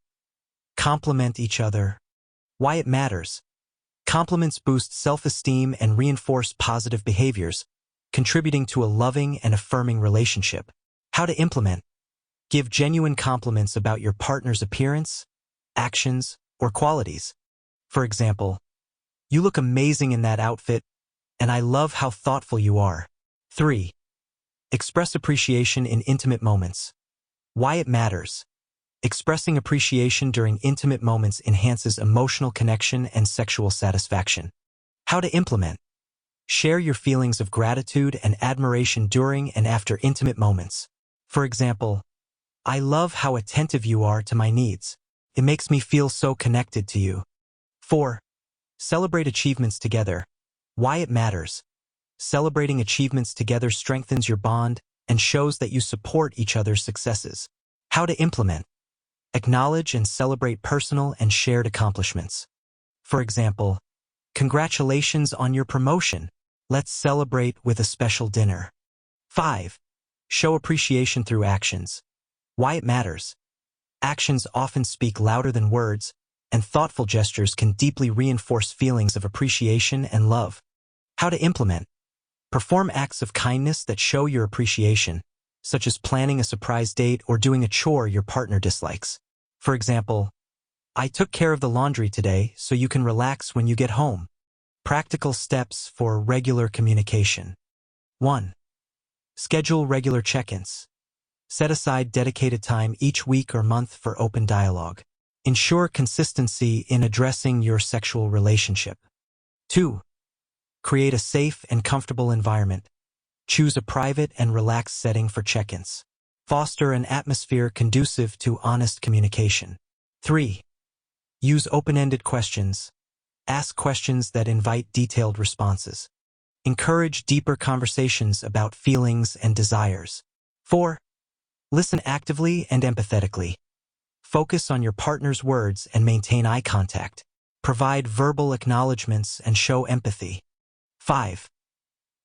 Compliment each other. Why it matters. Compliments boost self-esteem and reinforce positive behaviors, contributing to a loving and affirming relationship. How to implement. Give genuine compliments about your partner's appearance, actions, or qualities. For example, you look amazing in that outfit, and I love how thoughtful you are. 3. Express appreciation in intimate moments. Why it matters. Expressing appreciation during intimate moments enhances emotional connection and sexual satisfaction. How to implement. Share your feelings of gratitude and admiration during and after intimate moments. For example, I love how attentive you are to my needs. It makes me feel so connected to you. 4. Celebrate achievements together. Why it matters. Celebrating achievements together strengthens your bond and shows that you support each other's successes. How to implement. Acknowledge and celebrate personal and shared accomplishments. For example, congratulations on your promotion. Let's celebrate with a special dinner. 5. Show appreciation through actions. Why it matters. Actions often speak louder than words, and thoughtful gestures can deeply reinforce feelings of appreciation and love. How to implement. Perform acts of kindness that show your appreciation, such as planning a surprise date or doing a chore your partner dislikes. For example, I took care of the laundry today so you can relax when you get home. Practical steps for regular communication. 1. Schedule regular check-ins. Set aside dedicated time each week or month for open dialogue. Ensure consistency in addressing your sexual relationship. 2. Create a safe and comfortable environment. Choose a private and relaxed setting for check-ins. Foster an atmosphere conducive to honest communication. 3. Use open-ended questions. Ask questions that invite detailed responses. Encourage deeper conversations about feelings and desires. 4. Listen actively and empathetically. Focus on your partner's words and maintain eye contact. Provide verbal acknowledgments and show empathy. 5.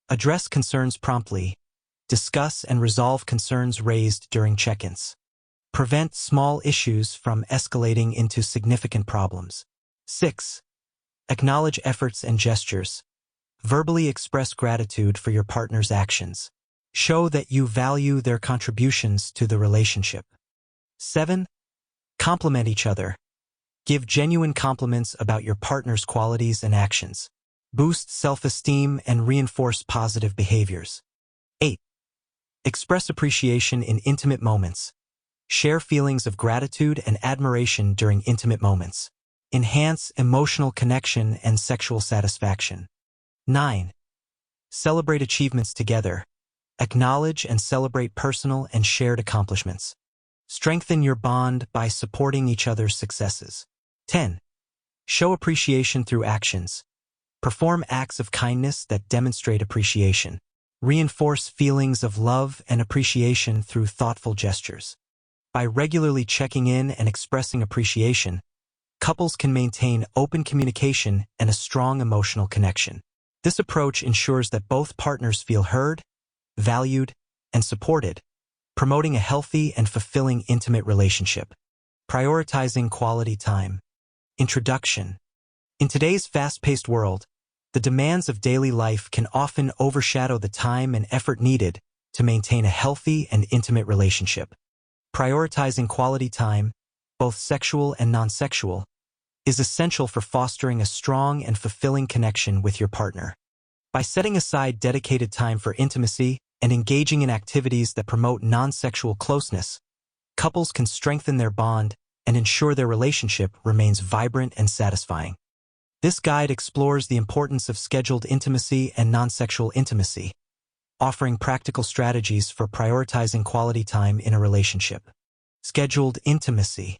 Address concerns promptly. Discuss and resolve concerns raised during check-ins. Prevent small issues from escalating into significant problems. 6. Acknowledge efforts and gestures. Verbally express gratitude for your partner's actions. Show that you value their contributions to the relationship. 7. Compliment each other. Give genuine compliments about your partner's qualities and actions. Boost self-esteem and reinforce positive behaviors. 8. Express appreciation in intimate moments. Share feelings of gratitude and admiration during intimate moments. Enhance emotional connection and sexual satisfaction. 9. Celebrate achievements together. Acknowledge and celebrate personal and shared accomplishments. Strengthen your bond by supporting each other's successes. 10. Show appreciation through actions. Perform acts of kindness that demonstrate appreciation. Reinforce feelings of love and appreciation through thoughtful gestures. By regularly checking in and expressing appreciation, couples can maintain open communication and a strong emotional connection. This approach ensures that both partners feel heard, valued, and supported, promoting a healthy and fulfilling intimate relationship. Prioritizing quality time. Introduction. In today's fast-paced world, the demands of daily life can often overshadow the time and effort needed to maintain a healthy and intimate relationship. Prioritizing quality time, both sexual and non-sexual, is essential for fostering a strong and fulfilling connection with your partner. By setting aside dedicated time for intimacy and engaging in activities that promote non-sexual closeness, couples can strengthen their bond and ensure their relationship remains vibrant and satisfying. This guide explores the importance of scheduled intimacy and non-sexual intimacy, offering practical strategies for prioritizing quality time in a relationship. Scheduled intimacy.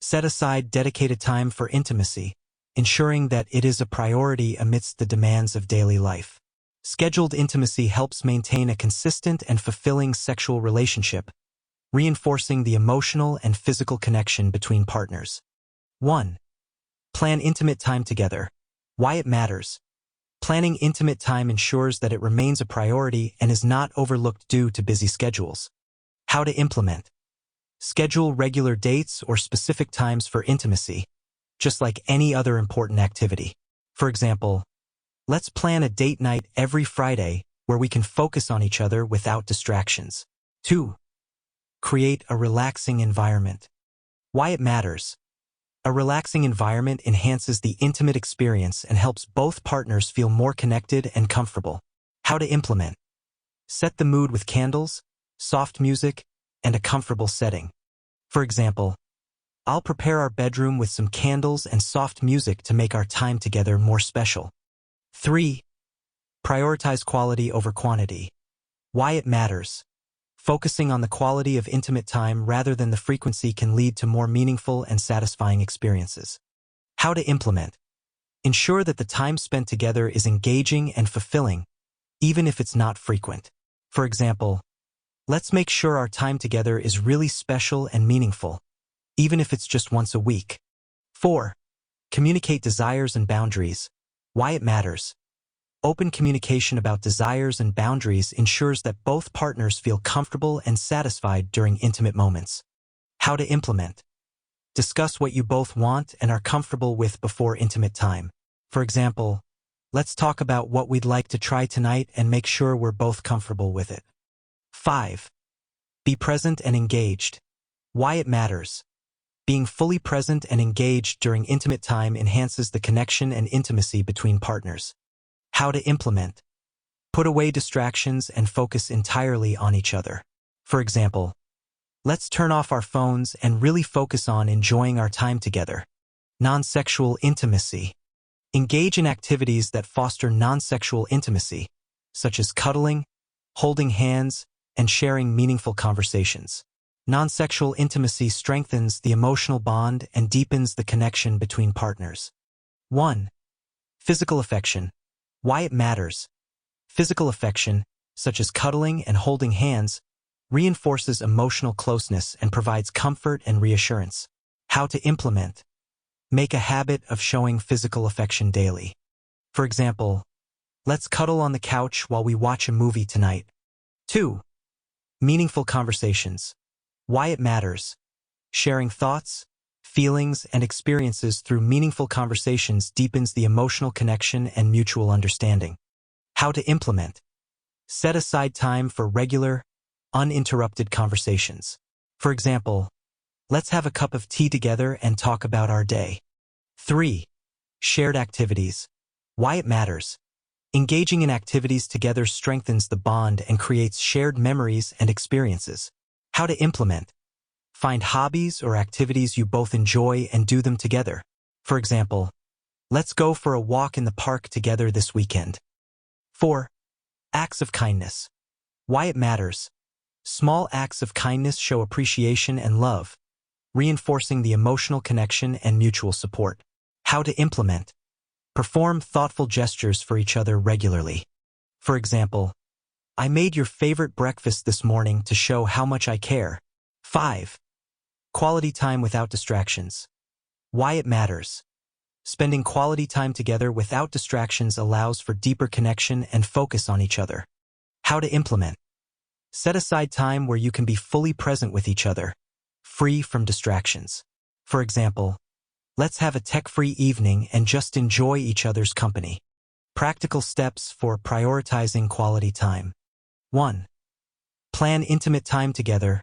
Set aside dedicated time for intimacy, ensuring that it is a priority amidst the demands of daily life. Scheduled intimacy helps maintain a consistent and fulfilling sexual relationship, reinforcing the emotional and physical connection between partners. 1. Plan intimate time together. Why it matters. Planning intimate time ensures that it remains a priority and is not overlooked due to busy schedules. How to implement. Schedule regular dates or specific times for intimacy, just like any other important activity. For example, let's plan a date night every Friday where we can focus on each other without distractions. 2. Create a relaxing environment. Why it matters. A relaxing environment enhances the intimate experience and helps both partners feel more connected and comfortable. How to implement. Set the mood with candles, soft music, and a comfortable setting. For example, I'll prepare our bedroom with some candles and soft music to make our time together more special. 3. Prioritize quality over quantity. Why it matters. Focusing on the quality of intimate time rather than the frequency can lead to more meaningful and satisfying experiences. How to implement. Ensure that the time spent together is engaging and fulfilling, even if it's not frequent. For example, let's make sure our time together is really special and meaningful, even if it's just once a week. 4. Communicate desires and boundaries. Why it matters. Open communication about desires and boundaries ensures that both partners feel comfortable and satisfied during intimate moments. How to implement. Discuss what you both want and are comfortable with before intimate time. For example, let's talk about what we'd like to try tonight and make sure we're both comfortable with it. 5. Be present and engaged. Why it matters. Being fully present and engaged during intimate time enhances the connection and intimacy between partners. How to implement. Put away distractions and focus entirely on each other. For example, let's turn off our phones and really focus on enjoying our time together. Non-sexual intimacy. Engage in activities that foster non-sexual intimacy, such as cuddling, holding hands, and sharing meaningful conversations. Non-sexual intimacy strengthens the emotional bond and deepens the connection between partners. 1. Physical affection. Why it matters. Physical affection, such as cuddling and holding hands, reinforces emotional closeness and provides comfort and reassurance. How to implement. Make a habit of showing physical affection daily. For example, let's cuddle on the couch while we watch a movie tonight. 2. Meaningful conversations. Why it matters. Sharing thoughts, feelings, and experiences through meaningful conversations deepens the emotional connection and mutual understanding. How to implement. Set aside time for regular, uninterrupted conversations. For example, let's have a cup of tea together and talk about our day. 3. Shared activities. Why it matters. Engaging in activities together strengthens the bond and creates shared memories and experiences. How to implement. Find hobbies or activities you both enjoy and do them together. For example, let's go for a walk in the park together this weekend. 4. Acts of kindness. Why it matters. Small acts of kindness show appreciation and love, reinforcing the emotional connection and mutual support. How to implement. Perform thoughtful gestures for each other regularly. For example, I made your favorite breakfast this morning to show how much I care. 5. Quality time without distractions. Why it matters. Spending quality time together without distractions allows for deeper connection and focus on each other. How to implement. Set aside time where you can be fully present with each other, free from distractions. For example, let's have a tech-free evening and just enjoy each other's company. Practical steps for prioritizing quality time. 1. Plan intimate time together.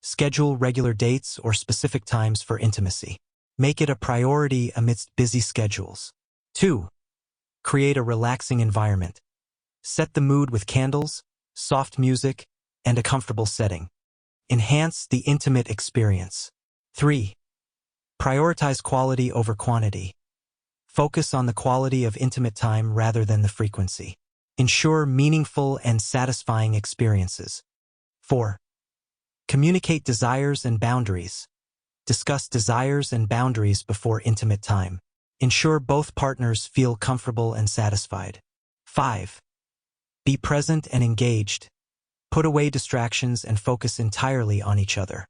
Schedule regular dates or specific times for intimacy. Make it a priority amidst busy schedules. 2. Create a relaxing environment. Set the mood with candles, soft music, and a comfortable setting. Enhance the intimate experience. 3. Prioritize quality over quantity. Focus on the quality of intimate time rather than the frequency. Ensure meaningful and satisfying experiences. 4. Communicate desires and boundaries. Discuss desires and boundaries before intimate time. Ensure both partners feel comfortable and satisfied. 5. Be present and engaged. Put away distractions and focus entirely on each other.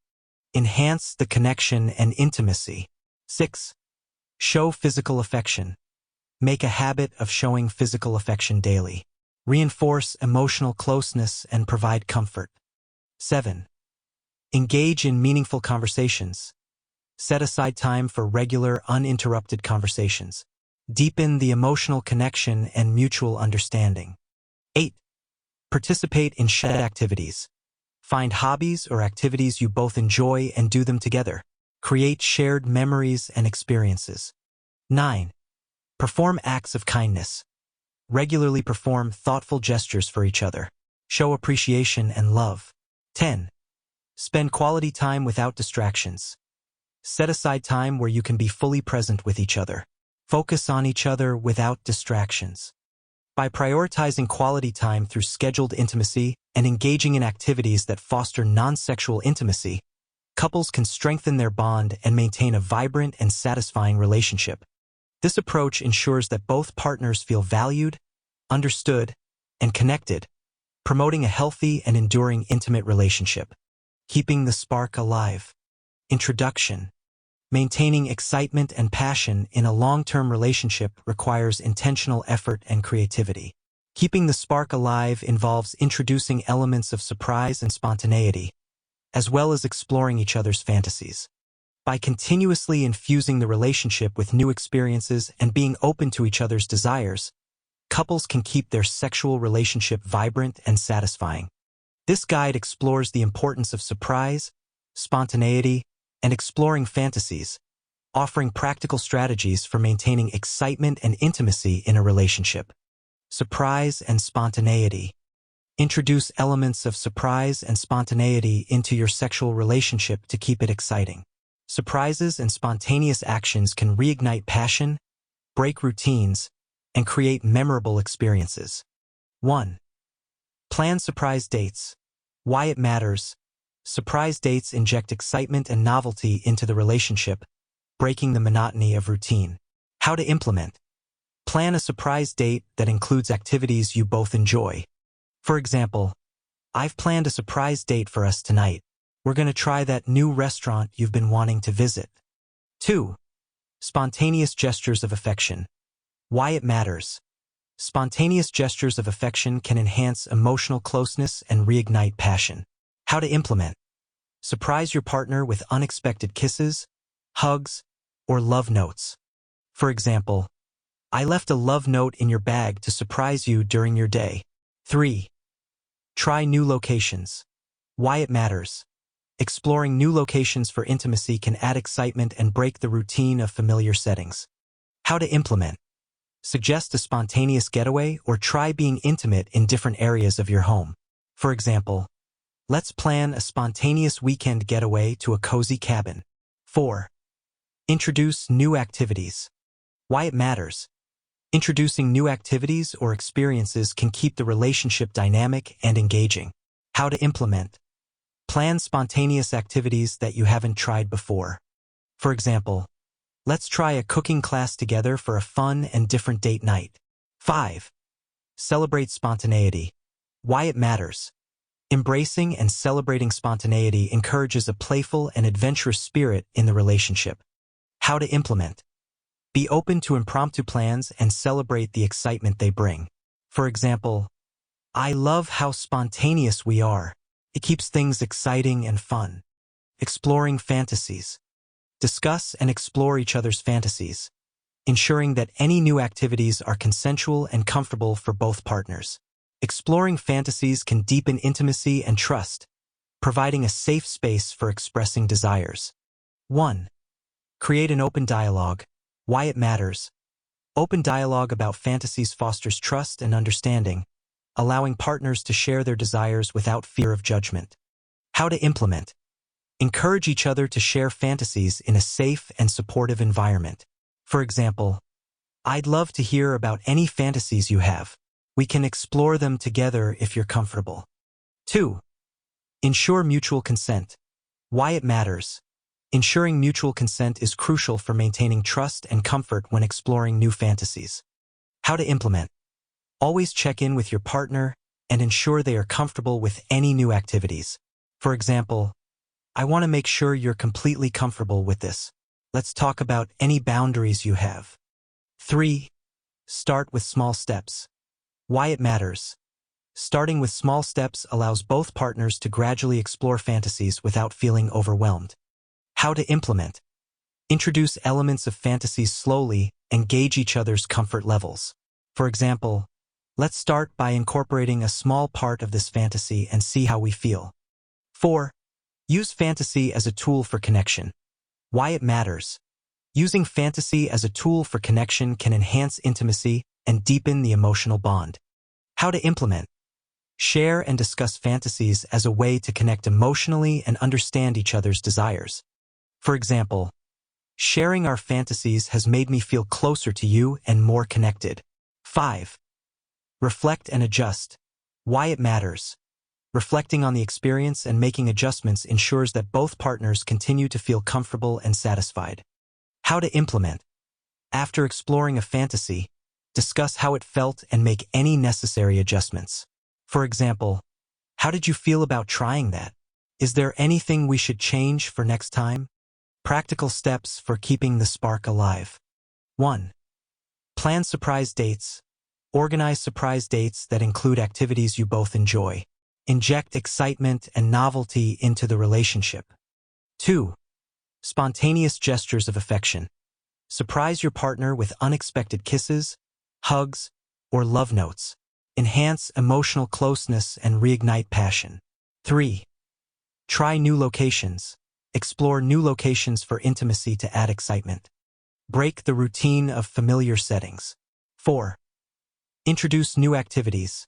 Enhance the connection and intimacy. 6. Show physical affection. Make a habit of showing physical affection daily. Reinforce emotional closeness and provide comfort. 7. Engage in meaningful conversations. Set aside time for regular, uninterrupted conversations. Deepen the emotional connection and mutual understanding. 8. Participate in shared activities. Find hobbies or activities you both enjoy and do them together. Create shared memories and experiences. 9. Perform acts of kindness. Regularly perform thoughtful gestures for each other. Show appreciation and love. 10. Spend quality time without distractions. Set aside time where you can be fully present with each other. Focus on each other without distractions. By prioritizing quality time through scheduled intimacy and engaging in activities that foster non-sexual intimacy, couples can strengthen their bond and maintain a vibrant and satisfying relationship. This approach ensures that both partners feel valued, understood, and connected, promoting a healthy and enduring intimate relationship. Keeping the spark alive. Introduction. Maintaining excitement and passion in a long-term relationship requires intentional effort and creativity. Keeping the spark alive involves introducing elements of surprise and spontaneity, as well as exploring each other's fantasies. By continuously infusing the relationship with new experiences and being open to each other's desires, couples can keep their sexual relationship vibrant and satisfying. This guide explores the importance of surprise, spontaneity, and exploring fantasies, offering practical strategies for maintaining excitement and intimacy in a relationship. Surprise and spontaneity. Introduce elements of surprise and spontaneity into your sexual relationship to keep it exciting. Surprises and spontaneous actions can reignite passion, break routines, and create memorable experiences. 1. Plan surprise dates. Why it matters. Surprise dates inject excitement and novelty into the relationship, breaking the monotony of routine. How to implement. Plan a surprise date that includes activities you both enjoy. For example, I've planned a surprise date for us tonight. We're going to try that new restaurant you've been wanting to visit. 2. Spontaneous gestures of affection. Why it matters. Spontaneous gestures of affection can enhance emotional closeness and reignite passion. How to implement. Surprise your partner with unexpected kisses, hugs, or love notes. For example, I left a love note in your bag to surprise you during your day. 3. Try new locations. Why it matters. Exploring new locations for intimacy can add excitement and break the routine of familiar settings. How to implement. Suggest a spontaneous getaway or try being intimate in different areas of your home. For example, let's plan a spontaneous weekend getaway to a cozy cabin. 4. Introduce new activities. Why it matters. Introducing new activities or experiences can keep the relationship dynamic and engaging. How to implement. Plan spontaneous activities that you haven't tried before. For example, let's try a cooking class together for a fun and different date night. 5. Celebrate spontaneity. Why it matters. Embracing and celebrating spontaneity encourages a playful and adventurous spirit in the relationship. How to implement. Be open to impromptu plans and celebrate the excitement they bring. For example, I love how spontaneous we are. It keeps things exciting and fun. Exploring fantasies. Discuss and explore each other's fantasies, ensuring that any new activities are consensual and comfortable for both partners. Exploring fantasies can deepen intimacy and trust, providing a safe space for expressing desires. 1. Create an open dialogue. Why it matters. Open dialogue about fantasies fosters trust and understanding, allowing partners to share their desires without fear of judgment. How to implement. Encourage each other to share fantasies in a safe and supportive environment. For example, I'd love to hear about any fantasies you have. We can explore them together if you're comfortable. 2. Ensure mutual consent. Why it matters. Ensuring mutual consent is crucial for maintaining trust and comfort when exploring new fantasies. How to implement. Always check in with your partner and ensure they are comfortable with any new activities. For example, I want to make sure you're completely comfortable with this. Let's talk about any boundaries you have. 3. Start with small steps. Why it matters. Starting with small steps allows both partners to gradually explore fantasies without feeling overwhelmed. How to implement. Introduce elements of fantasies slowly and gauge each other's comfort levels. For example, let's start by incorporating a small part of this fantasy and see how we feel. 4. Use fantasy as a tool for connection. Why it matters. Using fantasy as a tool for connection can enhance intimacy and deepen the emotional bond. How to implement. Share and discuss fantasies as a way to connect emotionally and understand each other's desires. For example, sharing our fantasies has made me feel closer to you and more connected. 5. Reflect and adjust. Why it matters. Reflecting on the experience and making adjustments ensures that both partners continue to feel comfortable and satisfied. How to implement. After exploring a fantasy, discuss how it felt and make any necessary adjustments. For example, how did you feel about trying that? Is there anything we should change for next time? Practical steps for keeping the spark alive. 1. Plan surprise dates. Organize surprise dates that include activities you both enjoy. Inject excitement and novelty into the relationship. 2. Spontaneous gestures of affection. Surprise your partner with unexpected kisses, hugs, or love notes. Enhance emotional closeness and reignite passion. 3. Try new locations. Explore new locations for intimacy to add excitement. Break the routine of familiar settings. 4. Introduce new activities.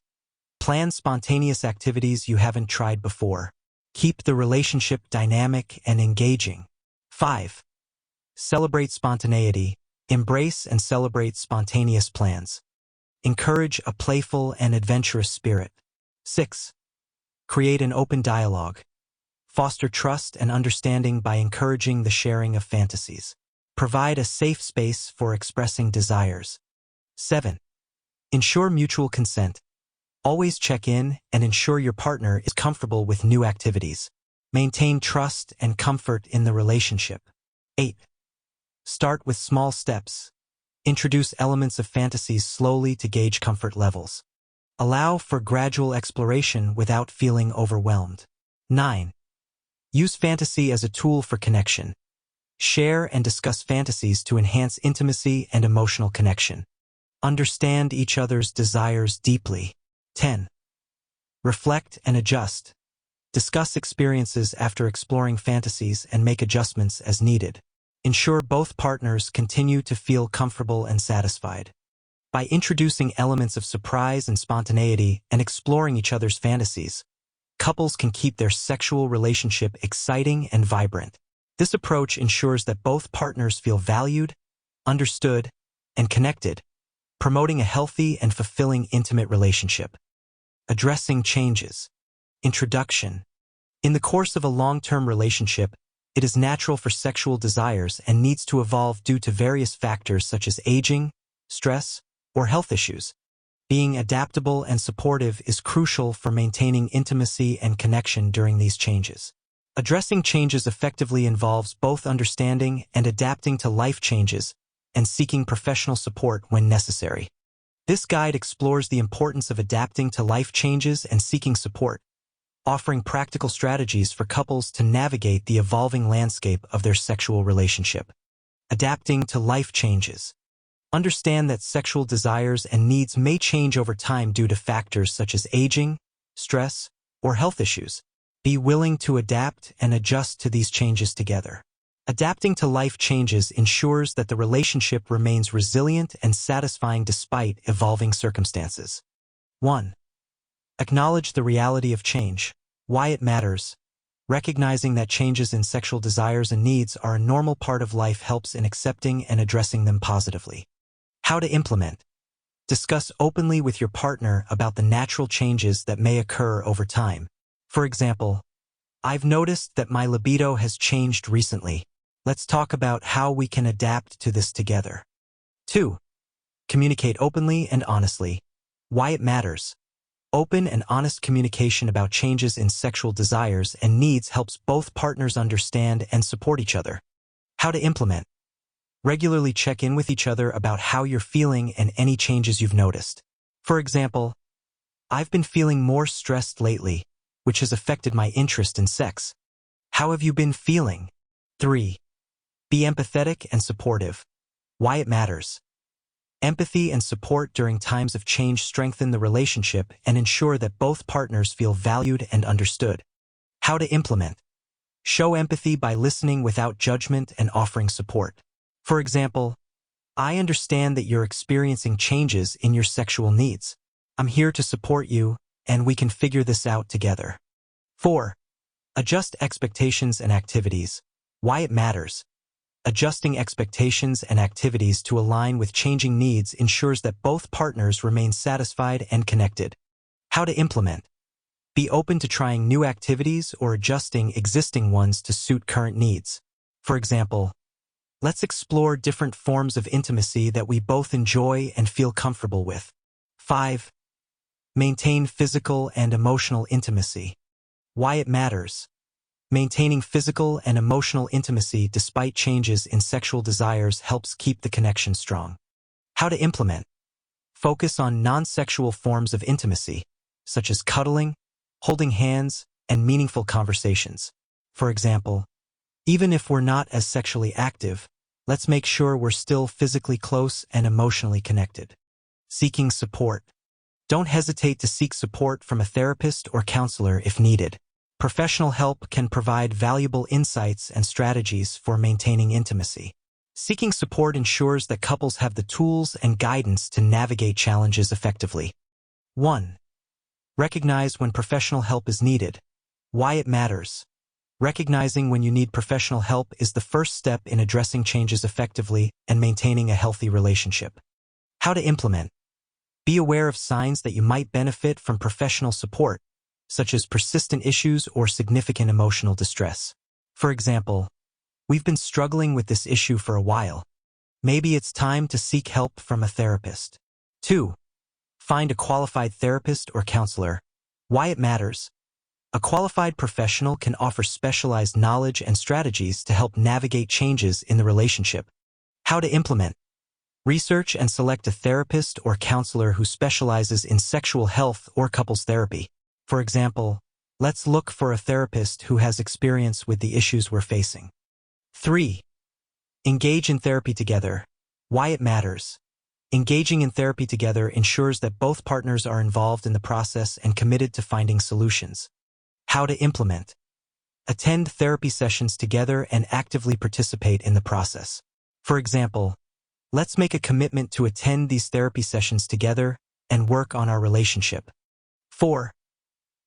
Plan spontaneous activities you haven't tried before. Keep the relationship dynamic and engaging. 5. Celebrate spontaneity. Embrace and celebrate spontaneous plans. Encourage a playful and adventurous spirit. 6. Create an open dialogue. Foster trust and understanding by encouraging the sharing of fantasies. Provide a safe space for expressing desires. 7. Ensure mutual consent. Always check in and ensure your partner is comfortable with new activities. Maintain trust and comfort in the relationship. 8. Start with small steps. Introduce elements of fantasies slowly to gauge comfort levels. Allow for gradual exploration without feeling overwhelmed. 9. Use fantasy as a tool for connection. Share and discuss fantasies to enhance intimacy and emotional connection. Understand each other's desires deeply. 10. Reflect and adjust. Discuss experiences after exploring fantasies and make adjustments as needed. Ensure both partners continue to feel comfortable and satisfied. By introducing elements of surprise and spontaneity and exploring each other's fantasies, couples can keep their sexual relationship exciting and vibrant. This approach ensures that both partners feel valued, understood, and connected, promoting a healthy and fulfilling intimate relationship. Addressing changes. Introduction. In the course of a long-term relationship, it is natural for sexual desires and needs to evolve due to various factors such as aging, stress, or health issues. Being adaptable and supportive is crucial for maintaining intimacy and connection during these changes. Addressing changes effectively involves both understanding and adapting to life changes and seeking professional support when necessary. This guide explores the importance of adapting to life changes and seeking support, offering practical strategies for couples to navigate the evolving landscape of their sexual relationship. Adapting to life changes. Understand that sexual desires and needs may change over time due to factors such as aging, stress, or health issues. Be willing to adapt and adjust to these changes together. Adapting to life changes ensures that the relationship remains resilient and satisfying despite evolving circumstances. 1. Acknowledge the reality of change. Why it matters. Recognizing that changes in sexual desires and needs are a normal part of life helps in accepting and addressing them positively. How to implement. Discuss openly with your partner about the natural changes that may occur over time. For example, I've noticed that my libido has changed recently. Let's talk about how we can adapt to this together. 2. Communicate openly and honestly. Why it matters. Open and honest communication about changes in sexual desires and needs helps both partners understand and support each other. How to implement. Regularly check in with each other about how you're feeling and any changes you've noticed. For example, I've been feeling more stressed lately, which has affected my interest in sex. How have you been feeling? 3. Be empathetic and supportive. Why it matters. Empathy and support during times of change strengthen the relationship and ensure that both partners feel valued and understood. How to implement. Show empathy by listening without judgment and offering support. For example, I understand that you're experiencing changes in your sexual needs. I'm here to support you and we can figure this out together. 4. Adjust expectations and activities. Why it matters. Adjusting expectations and activities to align with changing needs ensures that both partners remain satisfied and connected. How to implement. Be open to trying new activities or adjusting existing ones to suit current needs. For example, let's explore different forms of intimacy that we both enjoy and feel comfortable with. 5. Maintain physical and emotional intimacy. Why it matters. Maintaining physical and emotional intimacy despite changes in sexual desires helps keep the connection strong. How to implement. Focus on non-sexual forms of intimacy, such as cuddling, holding hands, and meaningful conversations. For example, even if we're not as sexually active, let's make sure we're still physically close and emotionally connected. Seeking support. Don't hesitate to seek support from a therapist or counselor if needed. Professional help can provide valuable insights and strategies for maintaining intimacy. Seeking support ensures that couples have the tools and guidance to navigate challenges effectively. 1. Recognize when professional help is needed. Why it matters. Recognizing when you need professional help is the first step in addressing changes effectively and maintaining a healthy relationship. How to implement. Be aware of signs that you might benefit from professional support, such as persistent issues or significant emotional distress. For example, we've been struggling with this issue for a while. Maybe it's time to seek help from a therapist. 2. Find a qualified therapist or counselor. Why it matters. A qualified professional can offer specialized knowledge and strategies to help navigate changes in the relationship. How to implement. Research and select a therapist or counselor who specializes in sexual health or couples therapy. For example, let's look for a therapist who has experience with the issues we're facing. 3. Engage in therapy together. Why it matters. Engaging in therapy together ensures that both partners are involved in the process and committed to finding solutions. How to implement. Attend therapy sessions together and actively participate in the process. For example, let's make a commitment to attend these therapy sessions together and work on our relationship. 4.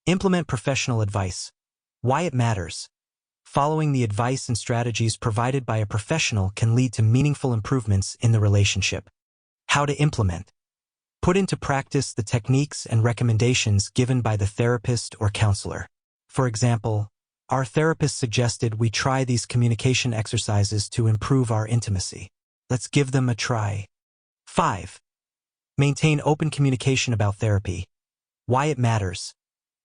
Implement professional advice. Why it matters. Following the advice and strategies provided by a professional can lead to meaningful improvements in the relationship. How to implement. Put into practice the techniques and recommendations given by the therapist or counselor. For example, our therapist suggested we try these communication exercises to improve our intimacy. Let's give them a try. 5. Maintain open communication about therapy. Why it matters.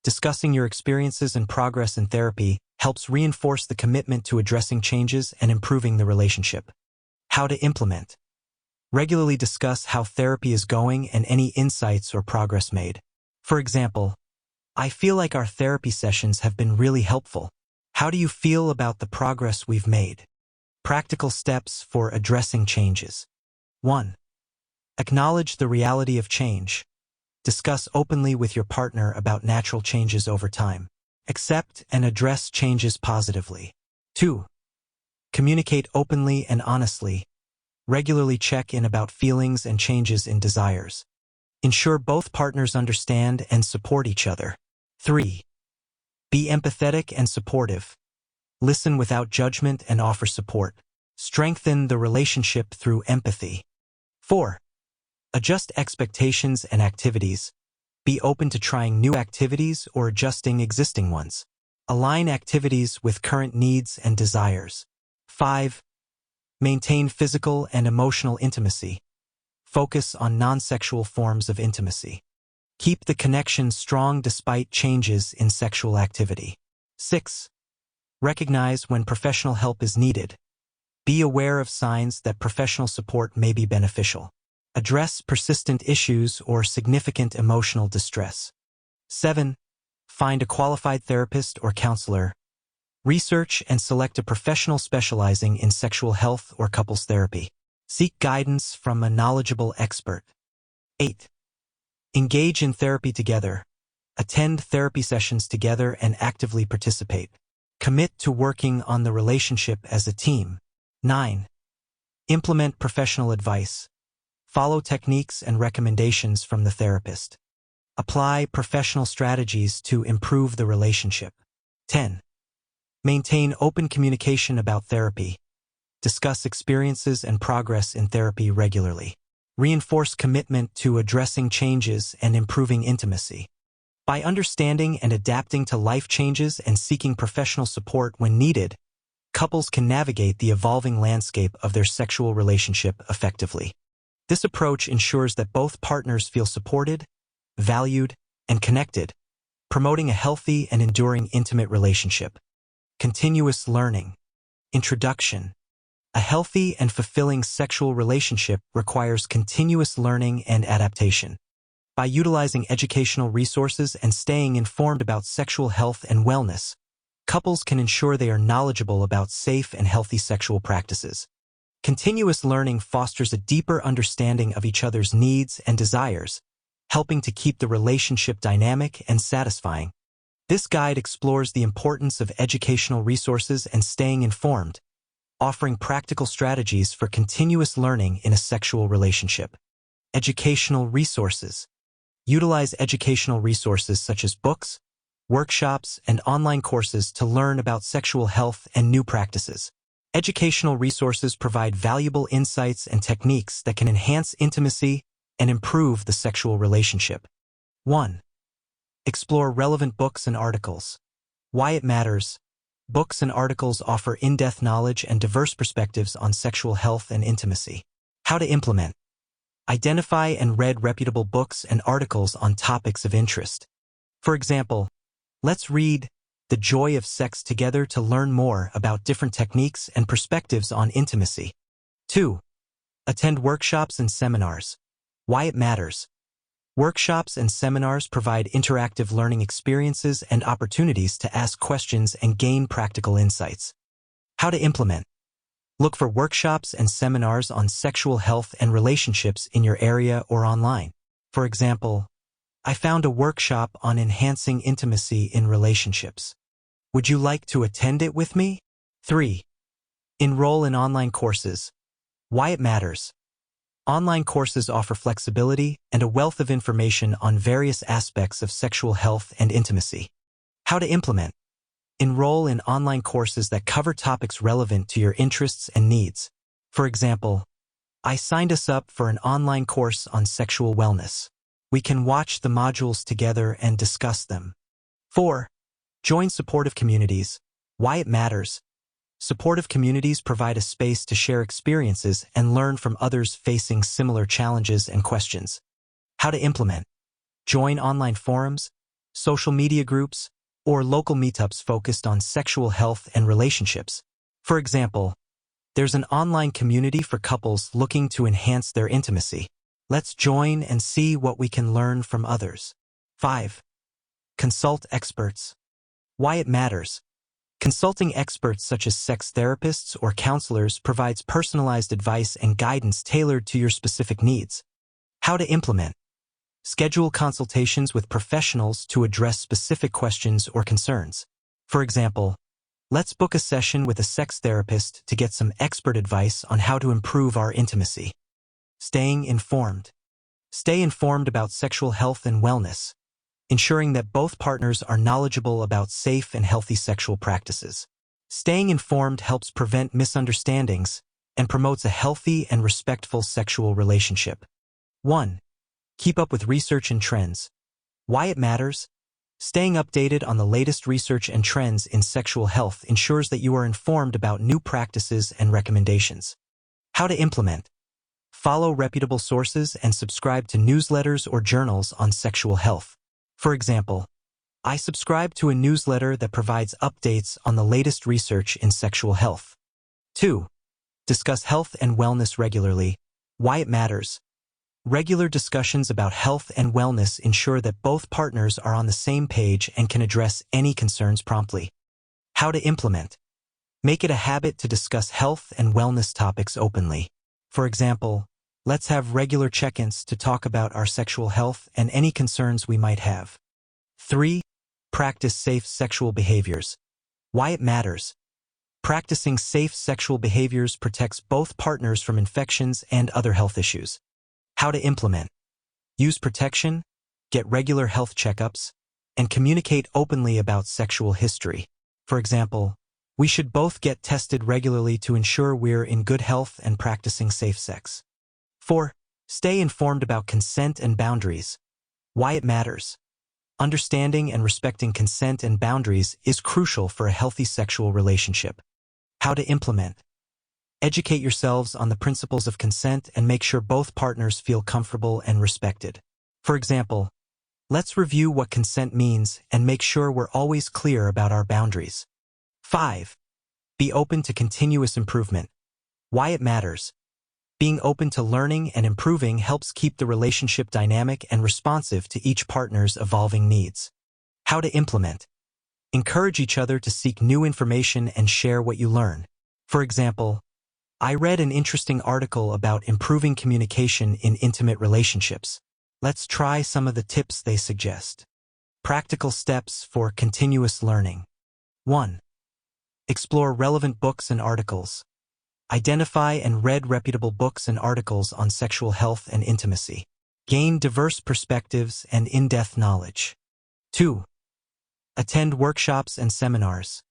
Discussing your experiences and progress in therapy helps reinforce the commitment to addressing changes and improving the relationship. How to implement. Regularly discuss how therapy is going and any insights or progress made. For example, I feel like our therapy sessions have been really helpful. How do you feel about the progress we've made? Practical steps for addressing changes. 1. Acknowledge the reality of change. Discuss openly with your partner about natural changes over time. Accept and address changes positively. 2. Communicate openly and honestly. Regularly check in about feelings and changes in desires. Ensure both partners understand and support each other. 3. Be empathetic and supportive. Listen without judgment and offer support. Strengthen the relationship through empathy. 4. Adjust expectations and activities. Be open to trying new activities or adjusting existing ones. Align activities with current needs and desires. 5. Maintain physical and emotional intimacy. Focus on non-sexual forms of intimacy. Keep the connection strong despite changes in sexual activity. 6. Recognize when professional help is needed. Be aware of signs that professional support may be beneficial. Address persistent issues or significant emotional distress. 7. Find a qualified therapist or counselor. Research and select a professional specializing in sexual health or couples therapy. Seek guidance from a knowledgeable expert. 8. Engage in therapy together. Attend therapy sessions together and actively participate. Commit to working on the relationship as a team. 9. Implement professional advice. Follow techniques and recommendations from the therapist. Apply professional strategies to improve the relationship. 10. Maintain open communication about therapy. Discuss experiences and progress in therapy regularly. Reinforce commitment to addressing changes and improving intimacy. By understanding and adapting to life changes and seeking professional support when needed, couples can navigate the evolving landscape of their sexual relationship effectively. This approach ensures that both partners feel supported, valued, and connected, promoting a healthy and enduring intimate relationship. Continuous learning. Introduction. A healthy and fulfilling sexual relationship requires continuous learning and adaptation. By utilizing educational resources and staying informed about sexual health and wellness, couples can ensure they are knowledgeable about safe and healthy sexual practices. Continuous learning fosters a deeper understanding of each other's needs and desires, helping to keep the relationship dynamic and satisfying. This guide explores the importance of educational resources and staying informed, offering practical strategies for continuous learning in a sexual relationship. Educational resources. Utilize educational resources such as books, workshops, and online courses to learn about sexual health and new practices. Educational resources provide valuable insights and techniques that can enhance intimacy and improve the sexual relationship. 1. Explore relevant books and articles. Why it matters. Books and articles offer in-depth knowledge and diverse perspectives on sexual health and intimacy. How to implement. Identify and read reputable books and articles on topics of interest. For example, let's read The Joy of Sex together to learn more about different techniques and perspectives on intimacy. 2. Attend workshops and seminars. Why it matters. Workshops and seminars provide interactive learning experiences and opportunities to ask questions and gain practical insights. How to implement. Look for workshops and seminars on sexual health and relationships in your area or online. For example, I found a workshop on enhancing intimacy in relationships. Would you like to attend it with me? 3. Enroll in online courses. Why it matters. Online courses offer flexibility and a wealth of information on various aspects of sexual health and intimacy. How to implement. Enroll in online courses that cover topics relevant to your interests and needs. For example, I signed us up for an online course on sexual wellness. We can watch the modules together and discuss them. 4. Join supportive communities. Why it matters. Supportive communities provide a space to share experiences and learn from others facing similar challenges and questions. How to implement. Join online forums, social media groups, or local meetups focused on sexual health and relationships. For example, there's an online community for couples looking to enhance their intimacy. Let's join and see what we can learn from others. 5. Consult experts. Why it matters. Consulting experts such as sex therapists or counselors provides personalized advice and guidance tailored to your specific needs. How to implement. Schedule consultations with professionals to address specific questions or concerns. For example, let's book a session with a sex therapist to get some expert advice on how to improve our intimacy. Staying informed. Stay informed about sexual health and wellness, ensuring that both partners are knowledgeable about safe and healthy sexual practices. Staying informed helps prevent misunderstandings and promotes a healthy and respectful sexual relationship. 1. Keep up with research and trends. Why it matters. Staying updated on the latest research and trends in sexual health ensures that you are informed about new practices and recommendations. How to implement. Follow reputable sources and subscribe to newsletters or journals on sexual health. For example, I subscribe to a newsletter that provides updates on the latest research in sexual health. 2. Discuss health and wellness regularly. Why it matters. Regular discussions about health and wellness ensure that both partners are on the same page and can address any concerns promptly. How to implement. Make it a habit to discuss health and wellness topics openly. For example, let's have regular check-ins to talk about our sexual health and any concerns we might have. 3. Practice safe sexual behaviors. Why it matters. Practicing safe sexual behaviors protects both partners from infections and other health issues. How to implement. Use protection. get regular health checkups, and communicate openly about sexual history. For example, we should both get tested regularly to ensure we're in good health and practicing safe sex. 4. Stay informed about consent and boundaries. Why it matters. Understanding and respecting consent and boundaries is crucial for a healthy sexual relationship. How to implement. Educate yourselves on the principles of consent and make sure both partners feel comfortable and respected. For example, let's review what consent means and make sure we're always clear about our boundaries. 5. Be open to continuous improvement. Why it matters. Being open to learning and improving helps keep the relationship dynamic and responsive to each partner's evolving needs. How to implement. Encourage each other to seek new information and share what you learn. For example, I read an interesting article about improving communication in intimate relationships. Let's try some of the tips they suggest. Practical steps for continuous learning. 1. Explore relevant books and articles. Identify and read reputable books and articles on sexual health and intimacy. Gain diverse perspectives and in-depth knowledge. 2. Attend workshops and seminars.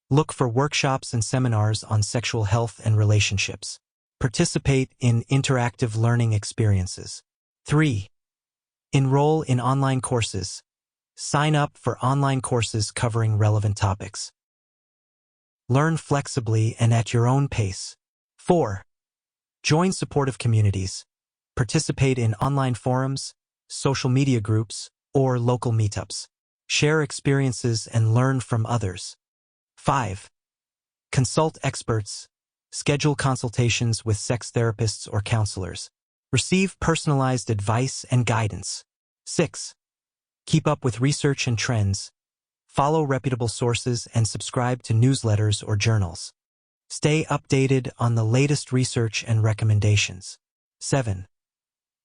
Look for workshops and seminars on sexual health and relationships. Participate in interactive learning experiences. 3. Enroll in online courses. Sign up for online courses covering relevant topics. Learn flexibly and at your own pace. 4. Join supportive communities. Participate in online forums, social media groups, or local meetups. Share experiences and learn from others. 5. Consult experts. Schedule consultations with sex therapists or counselors. Receive personalized advice and guidance. 6. Keep up with research and trends. Follow reputable sources and subscribe to newsletters or journals. Stay updated on the latest research and recommendations. 7.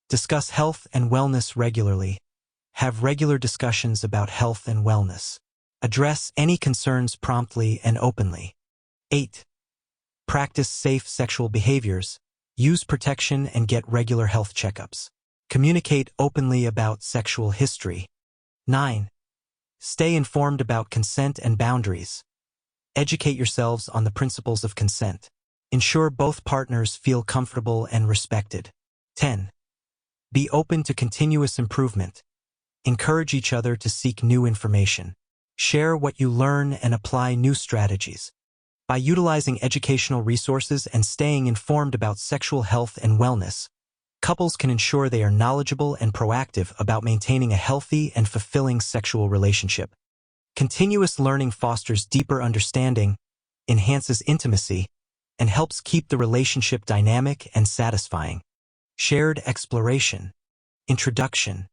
Discuss health and wellness regularly. Have regular discussions about health and wellness. Address any concerns promptly and openly. 8. Practice safe sexual behaviors. Use protection and get regular health checkups. Communicate openly about sexual history. 9. Stay informed about consent and boundaries. Educate yourselves on the principles of consent. Ensure both partners feel comfortable and respected. 10. Be open to continuous improvement. Encourage each other to seek new information. Share what you learn and apply new strategies. By utilizing educational resources and staying informed about sexual health and wellness, couples can ensure they are knowledgeable and proactive about maintaining a healthy and fulfilling sexual relationship. Continuous learning fosters deeper understanding, enhances intimacy, and helps keep the relationship dynamic and satisfying. Shared exploration. Introduction.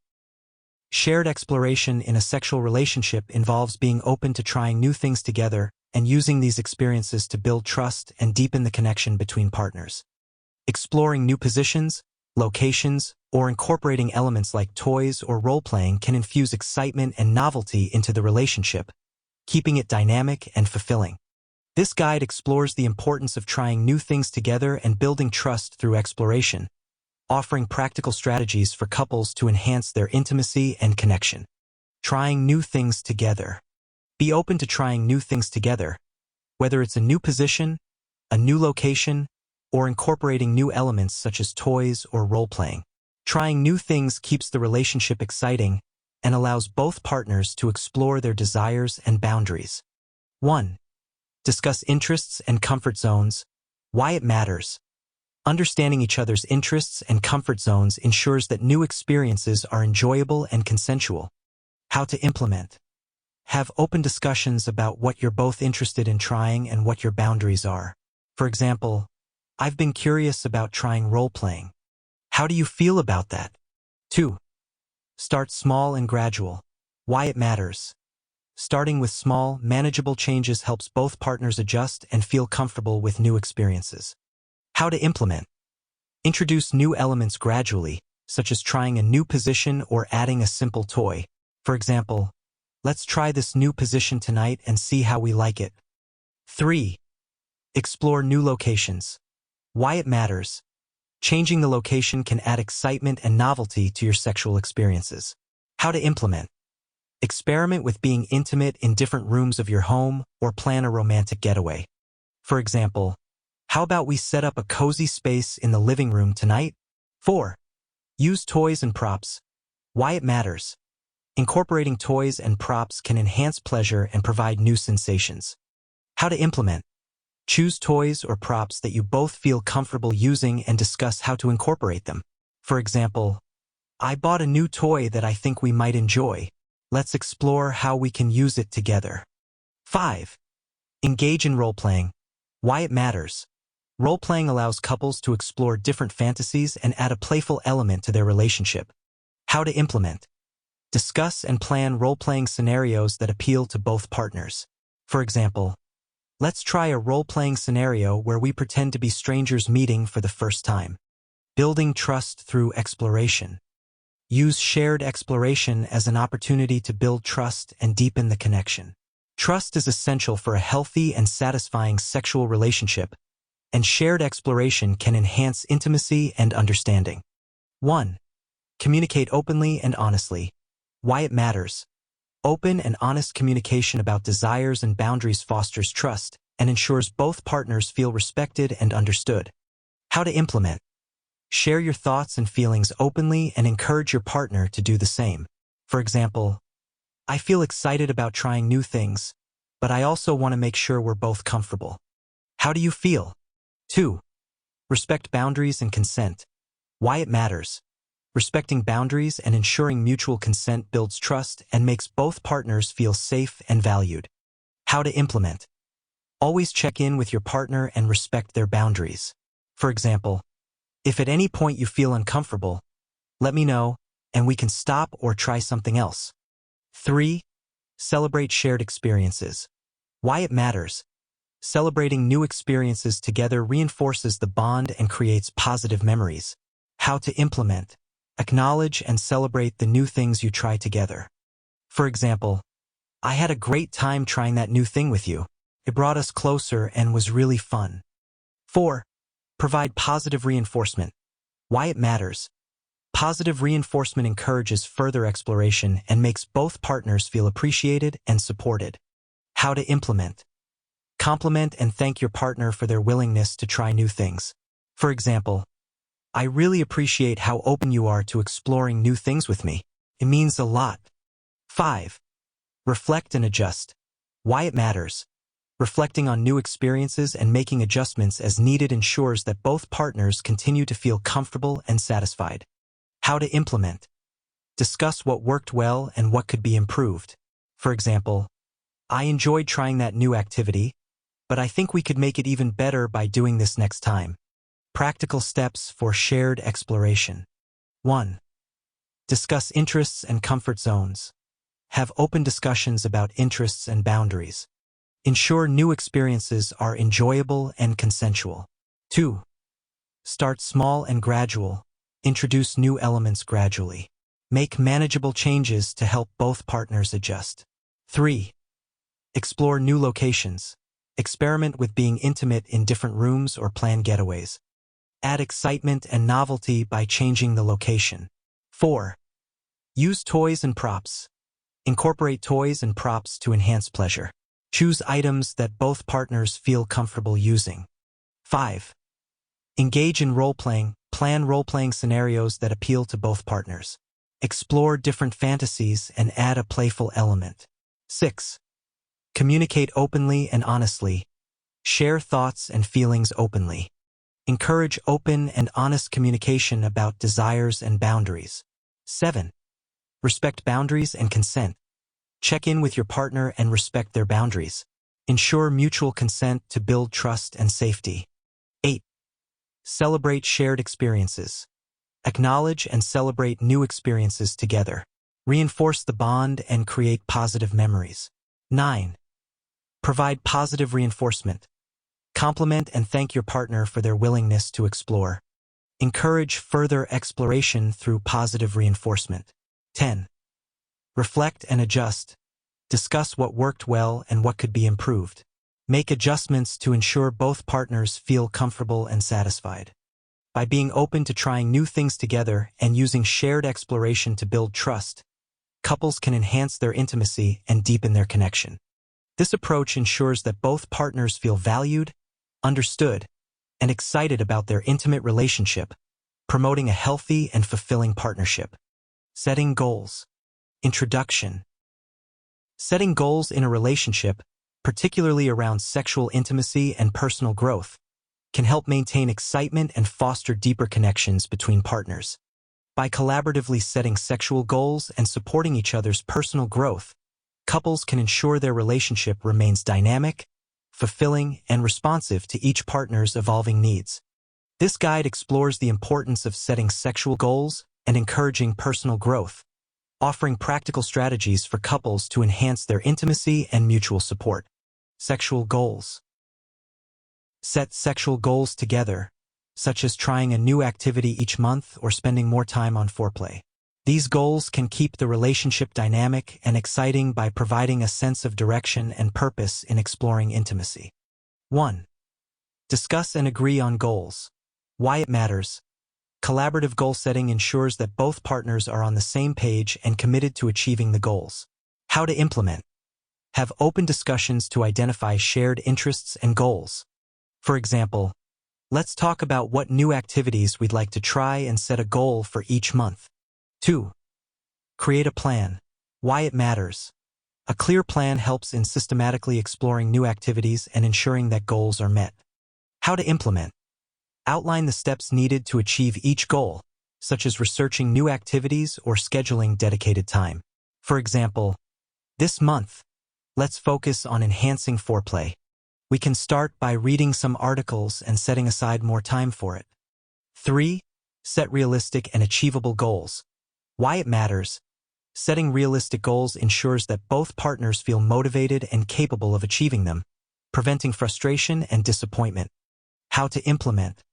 Shared exploration in a sexual relationship involves being open to trying new things together and using these experiences to build trust and deepen the connection between partners. Exploring new positions, locations, or incorporating elements like toys or role-playing can infuse excitement and novelty into the relationship, keeping it dynamic and fulfilling. This guide explores the importance of trying new things together and building trust through exploration, offering practical strategies for couples to enhance their intimacy and connection. Trying new things together. Be open to trying new things together, whether it's a new position, a new location, or incorporating new elements such as toys or role-playing. Trying new things keeps the relationship exciting and allows both partners to explore their desires and boundaries. 1. Discuss interests and comfort zones. Why it matters. Understanding each other's interests and comfort zones ensures that new experiences are enjoyable and consensual. How to implement. Have open discussions about what you're both interested in trying and what your boundaries are. For example, I've been curious about trying role-playing. How do you feel about that? 2. Start small and gradual. Why it matters. Starting with small, manageable changes helps both partners adjust and feel comfortable with new experiences. How to implement. Introduce new elements gradually, such as trying a new position or adding a simple toy. For example, let's try this new position tonight and see how we like it. 3. Explore new locations. Why it matters. Changing the location can add excitement and novelty to your sexual experiences. How to implement. Experiment with being intimate in different rooms of your home or plan a romantic getaway. For example, how about we set up a cozy space in the living room tonight? 4. Use toys and props. Why it matters. Incorporating toys and props can enhance pleasure and provide new sensations. How to implement. Choose toys or props that you both feel comfortable using and discuss how to incorporate them. For example, I bought a new toy that I think we might enjoy. Let's explore how we can use it together. 5. Engage in role-playing. Why it matters. Role-playing allows couples to explore different fantasies and add a playful element to their relationship. How to implement. Discuss and plan role-playing scenarios that appeal to both partners. For example, let's try a role-playing scenario where we pretend to be strangers meeting for the first time. Building trust through exploration. Use shared exploration as an opportunity to build trust and deepen the connection. Trust is essential for a healthy and satisfying sexual relationship, and shared exploration can enhance intimacy and understanding. 1. Communicate openly and honestly. Why it matters. Open and honest communication about desires and boundaries fosters trust and ensures both partners feel respected and understood. How to implement. Share your thoughts and feelings openly and encourage your partner to do the same. For example, I feel excited about trying new things, but I also want to make sure we're both comfortable. How do you feel? 2. Respect boundaries and consent. Why it matters. Respecting boundaries and ensuring mutual consent builds trust and makes both partners feel safe and valued. How to implement. Always check in with your partner and respect their boundaries. For example, if at any point you feel uncomfortable, let me know, and we can stop or try something else. 3. Celebrate shared experiences. Why it matters. Celebrating new experiences together reinforces the bond and creates positive memories. How to implement. Acknowledge and celebrate the new things you try together. For example, I had a great time trying that new thing with you. It brought us closer and was really fun. 4. Provide positive reinforcement. Why it matters. Positive reinforcement encourages further exploration and makes both partners feel appreciated and supported. How to implement. Compliment and thank your partner for their willingness to try new things. For example, I really appreciate how open you are to exploring new things with me. It means a lot. 5. Reflect and adjust. Why it matters. Reflecting on new experiences and making adjustments as needed ensures that both partners continue to feel comfortable and satisfied. How to implement. Discuss what worked well and what could be improved. For example, I enjoyed trying that new activity, but I think we could make it even better by doing this next time. Practical steps for shared exploration. 1. Discuss interests and comfort zones. Have open discussions about interests and boundaries. Ensure new experiences are enjoyable and consensual. 2. Start small and gradual. Introduce new elements gradually. Make manageable changes to help both partners adjust. 3. Explore new locations. Experiment with being intimate in different rooms or plan getaways. Add excitement and novelty by changing the location. 4. Use toys and props. Incorporate toys and props to enhance pleasure. Choose items that both partners feel comfortable using. 5. Engage in role-playing. Plan role-playing scenarios that appeal to both partners. Explore different fantasies and add a playful element. 6. Communicate openly and honestly. Share thoughts and feelings openly. Encourage open and honest communication about desires and boundaries. 7. Respect boundaries and consent. Check in with your partner and respect their boundaries. Ensure mutual consent to build trust and safety. 8. Celebrate shared experiences. Acknowledge and celebrate new experiences together. Reinforce the bond and create positive memories. 9. Provide positive reinforcement. Compliment and thank your partner for their willingness to explore. Encourage further exploration through positive reinforcement. 10. Reflect and adjust. Discuss what worked well and what could be improved. Make adjustments to ensure both partners feel comfortable and satisfied. By being open to trying new things together and using shared exploration to build trust, couples can enhance their intimacy and deepen their connection. This approach ensures that both partners feel valued, understood, and excited about their intimate relationship, promoting a healthy and fulfilling partnership. Setting goals. Introduction. Setting goals in a relationship, particularly around sexual intimacy and personal growth, can help maintain excitement and foster deeper connections between partners. By collaboratively setting sexual goals and supporting each other's personal growth, couples can ensure their relationship remains dynamic, fulfilling, and responsive to each partner's evolving needs. This guide explores the importance of setting sexual goals and encouraging personal growth, offering practical strategies for couples to enhance their intimacy and mutual support. Sexual goals. Set sexual goals together, such as trying a new activity each month or spending more time on foreplay. These goals can keep the relationship dynamic and exciting by providing a sense of direction and purpose in exploring intimacy. 1. Discuss and agree on goals. Why it matters. Collaborative goal setting ensures that both partners are on the same page and committed to achieving the goals. How to implement. Have open discussions to identify shared interests and goals. For example, let's talk about what new activities we'd like to try and set a goal for each month. 2. Create a plan. Why it matters. A clear plan helps in systematically exploring new activities and ensuring that goals are met. How to implement. Outline the steps needed to achieve each goal, such as researching new activities or scheduling dedicated time. For example, this month, let's focus on enhancing foreplay. We can start by reading some articles and setting aside more time for it. 3. Set realistic and achievable goals. Why it matters. Setting realistic goals ensures that both partners feel motivated and capable of achieving them, preventing frustration and disappointment. How to implement.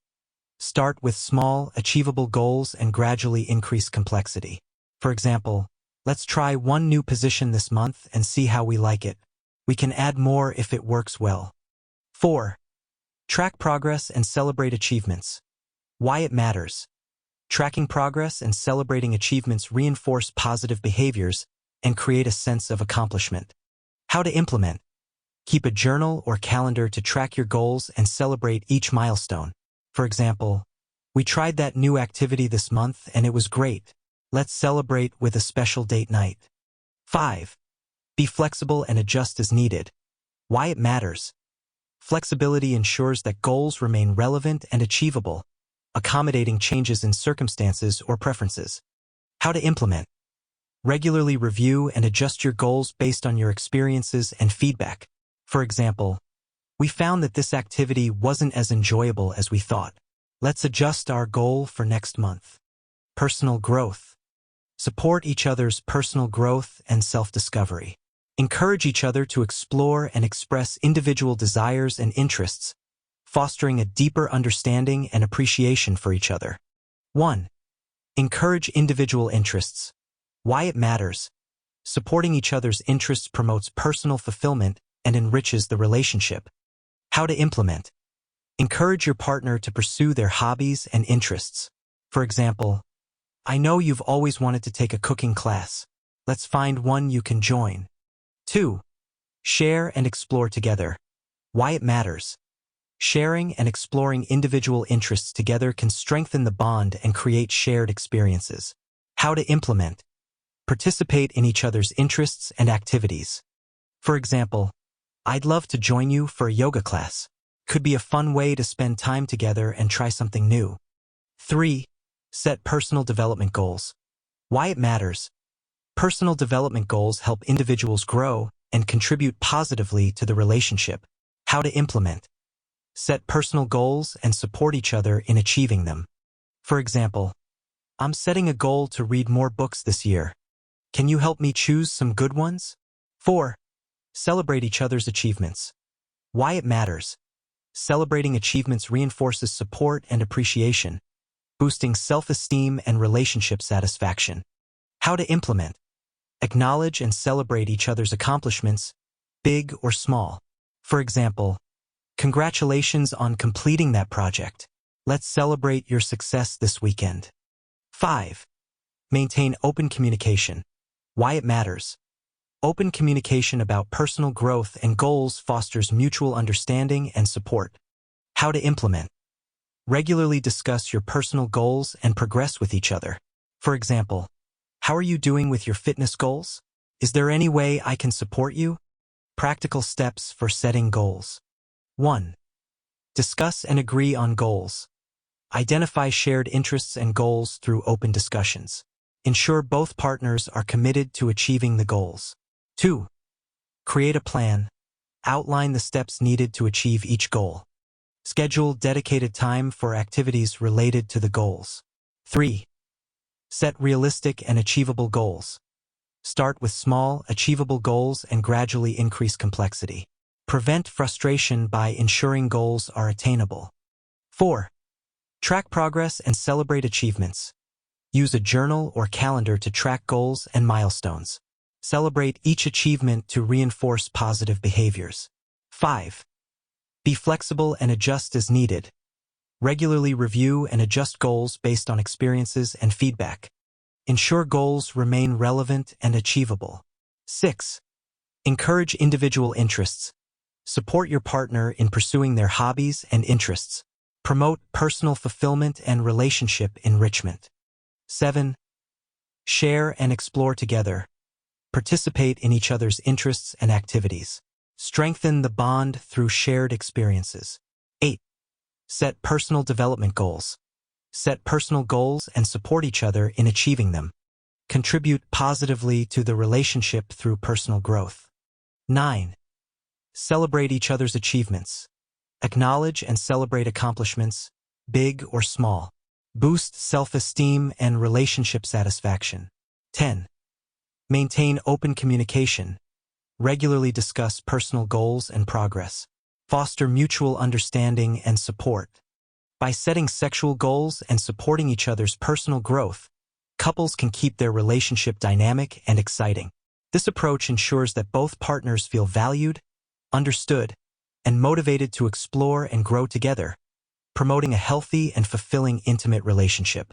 Start with small, achievable goals and gradually increase complexity. For example, let's try one new position this month and see how we like it. We can add more if it works well. 4. Track progress and celebrate achievements. Why it matters. Tracking progress and celebrating achievements reinforce positive behaviors and create a sense of accomplishment. How to implement. Keep a journal or calendar to track your goals and celebrate each milestone. For example, we tried that new activity this month and it was great. Let's celebrate with a special date night. 5. Be flexible and adjust as needed. Why it matters. Flexibility ensures that goals remain relevant and achievable, accommodating changes in circumstances or preferences. How to implement. Regularly review and adjust your goals based on your experiences and feedback. For example, we found that this activity wasn't as enjoyable as we thought. Let's adjust our goal for next month. Personal growth. Support each other's personal growth and self-discovery. Encourage each other to explore and express individual desires and interests, fostering a deeper understanding and appreciation for each other. 1. Encourage individual interests. Why it matters. Supporting each other's interests promotes personal fulfillment and enriches the relationship. How to implement. Encourage your partner to pursue their hobbies and interests. For example, I know you've always wanted to take a cooking class. Let's find one you can join. 2. Share and explore together. Why it matters. Sharing and exploring individual interests together can strengthen the bond and create shared experiences. How to implement. Participate in each other's interests and activities. For example, I'd love to join you for a yoga class. Could be a fun way to spend time together and try something new. 3. Set personal development goals. Why it matters. Personal development goals help individuals grow and contribute positively to the relationship. How to implement. Set personal goals and support each other in achieving them. For example, I'm setting a goal to read more books this year. Can you help me choose some good ones? 4. Celebrate each other's achievements. Why it matters. Celebrating achievements reinforces support and appreciation, boosting self-esteem and relationship satisfaction. How to implement. Acknowledge and celebrate each other's accomplishments, big or small. For example, congratulations on completing that project. Let's celebrate your success this weekend. 5. Maintain open communication. Why it matters. Open communication about personal growth and goals fosters mutual understanding and support. How to implement. Regularly discuss your personal goals and progress with each other. For example, how are you doing with your fitness goals? Is there any way I can support you? Practical steps for setting goals. 1. Discuss and agree on goals. Identify shared interests and goals through open discussions. Ensure both partners are committed to achieving the goals. 2. Create a plan. Outline the steps needed to achieve each goal. Schedule dedicated time for activities related to the goals. 3. Set realistic and achievable goals. Start with small, achievable goals and gradually increase complexity. Prevent frustration by ensuring goals are attainable. 4. Track progress and celebrate achievements. Use a journal or calendar to track goals and milestones. Celebrate each achievement to reinforce positive behaviors. 5. Be flexible and adjust as needed. Regularly review and adjust goals based on experiences and feedback. Ensure goals remain relevant and achievable. 6. Encourage individual interests. Support your partner in pursuing their hobbies and interests. Promote personal fulfillment and relationship enrichment. 7. Share and explore together. Participate in each other's interests and activities. Strengthen the bond through shared experiences. 8. Set personal development goals. Set personal goals and support each other in achieving them. Contribute positively to the relationship through personal growth. 9. Celebrate each other's achievements. Acknowledge and celebrate accomplishments, big or small. Boost self-esteem and relationship satisfaction. 10. Maintain open communication. Regularly discuss personal goals and progress. Foster mutual understanding and support. By setting sexual goals and supporting each other's personal growth, couples can keep their relationship dynamic and exciting. This approach ensures that both partners feel valued, understood, and motivated to explore and grow together, promoting a healthy and fulfilling intimate relationship.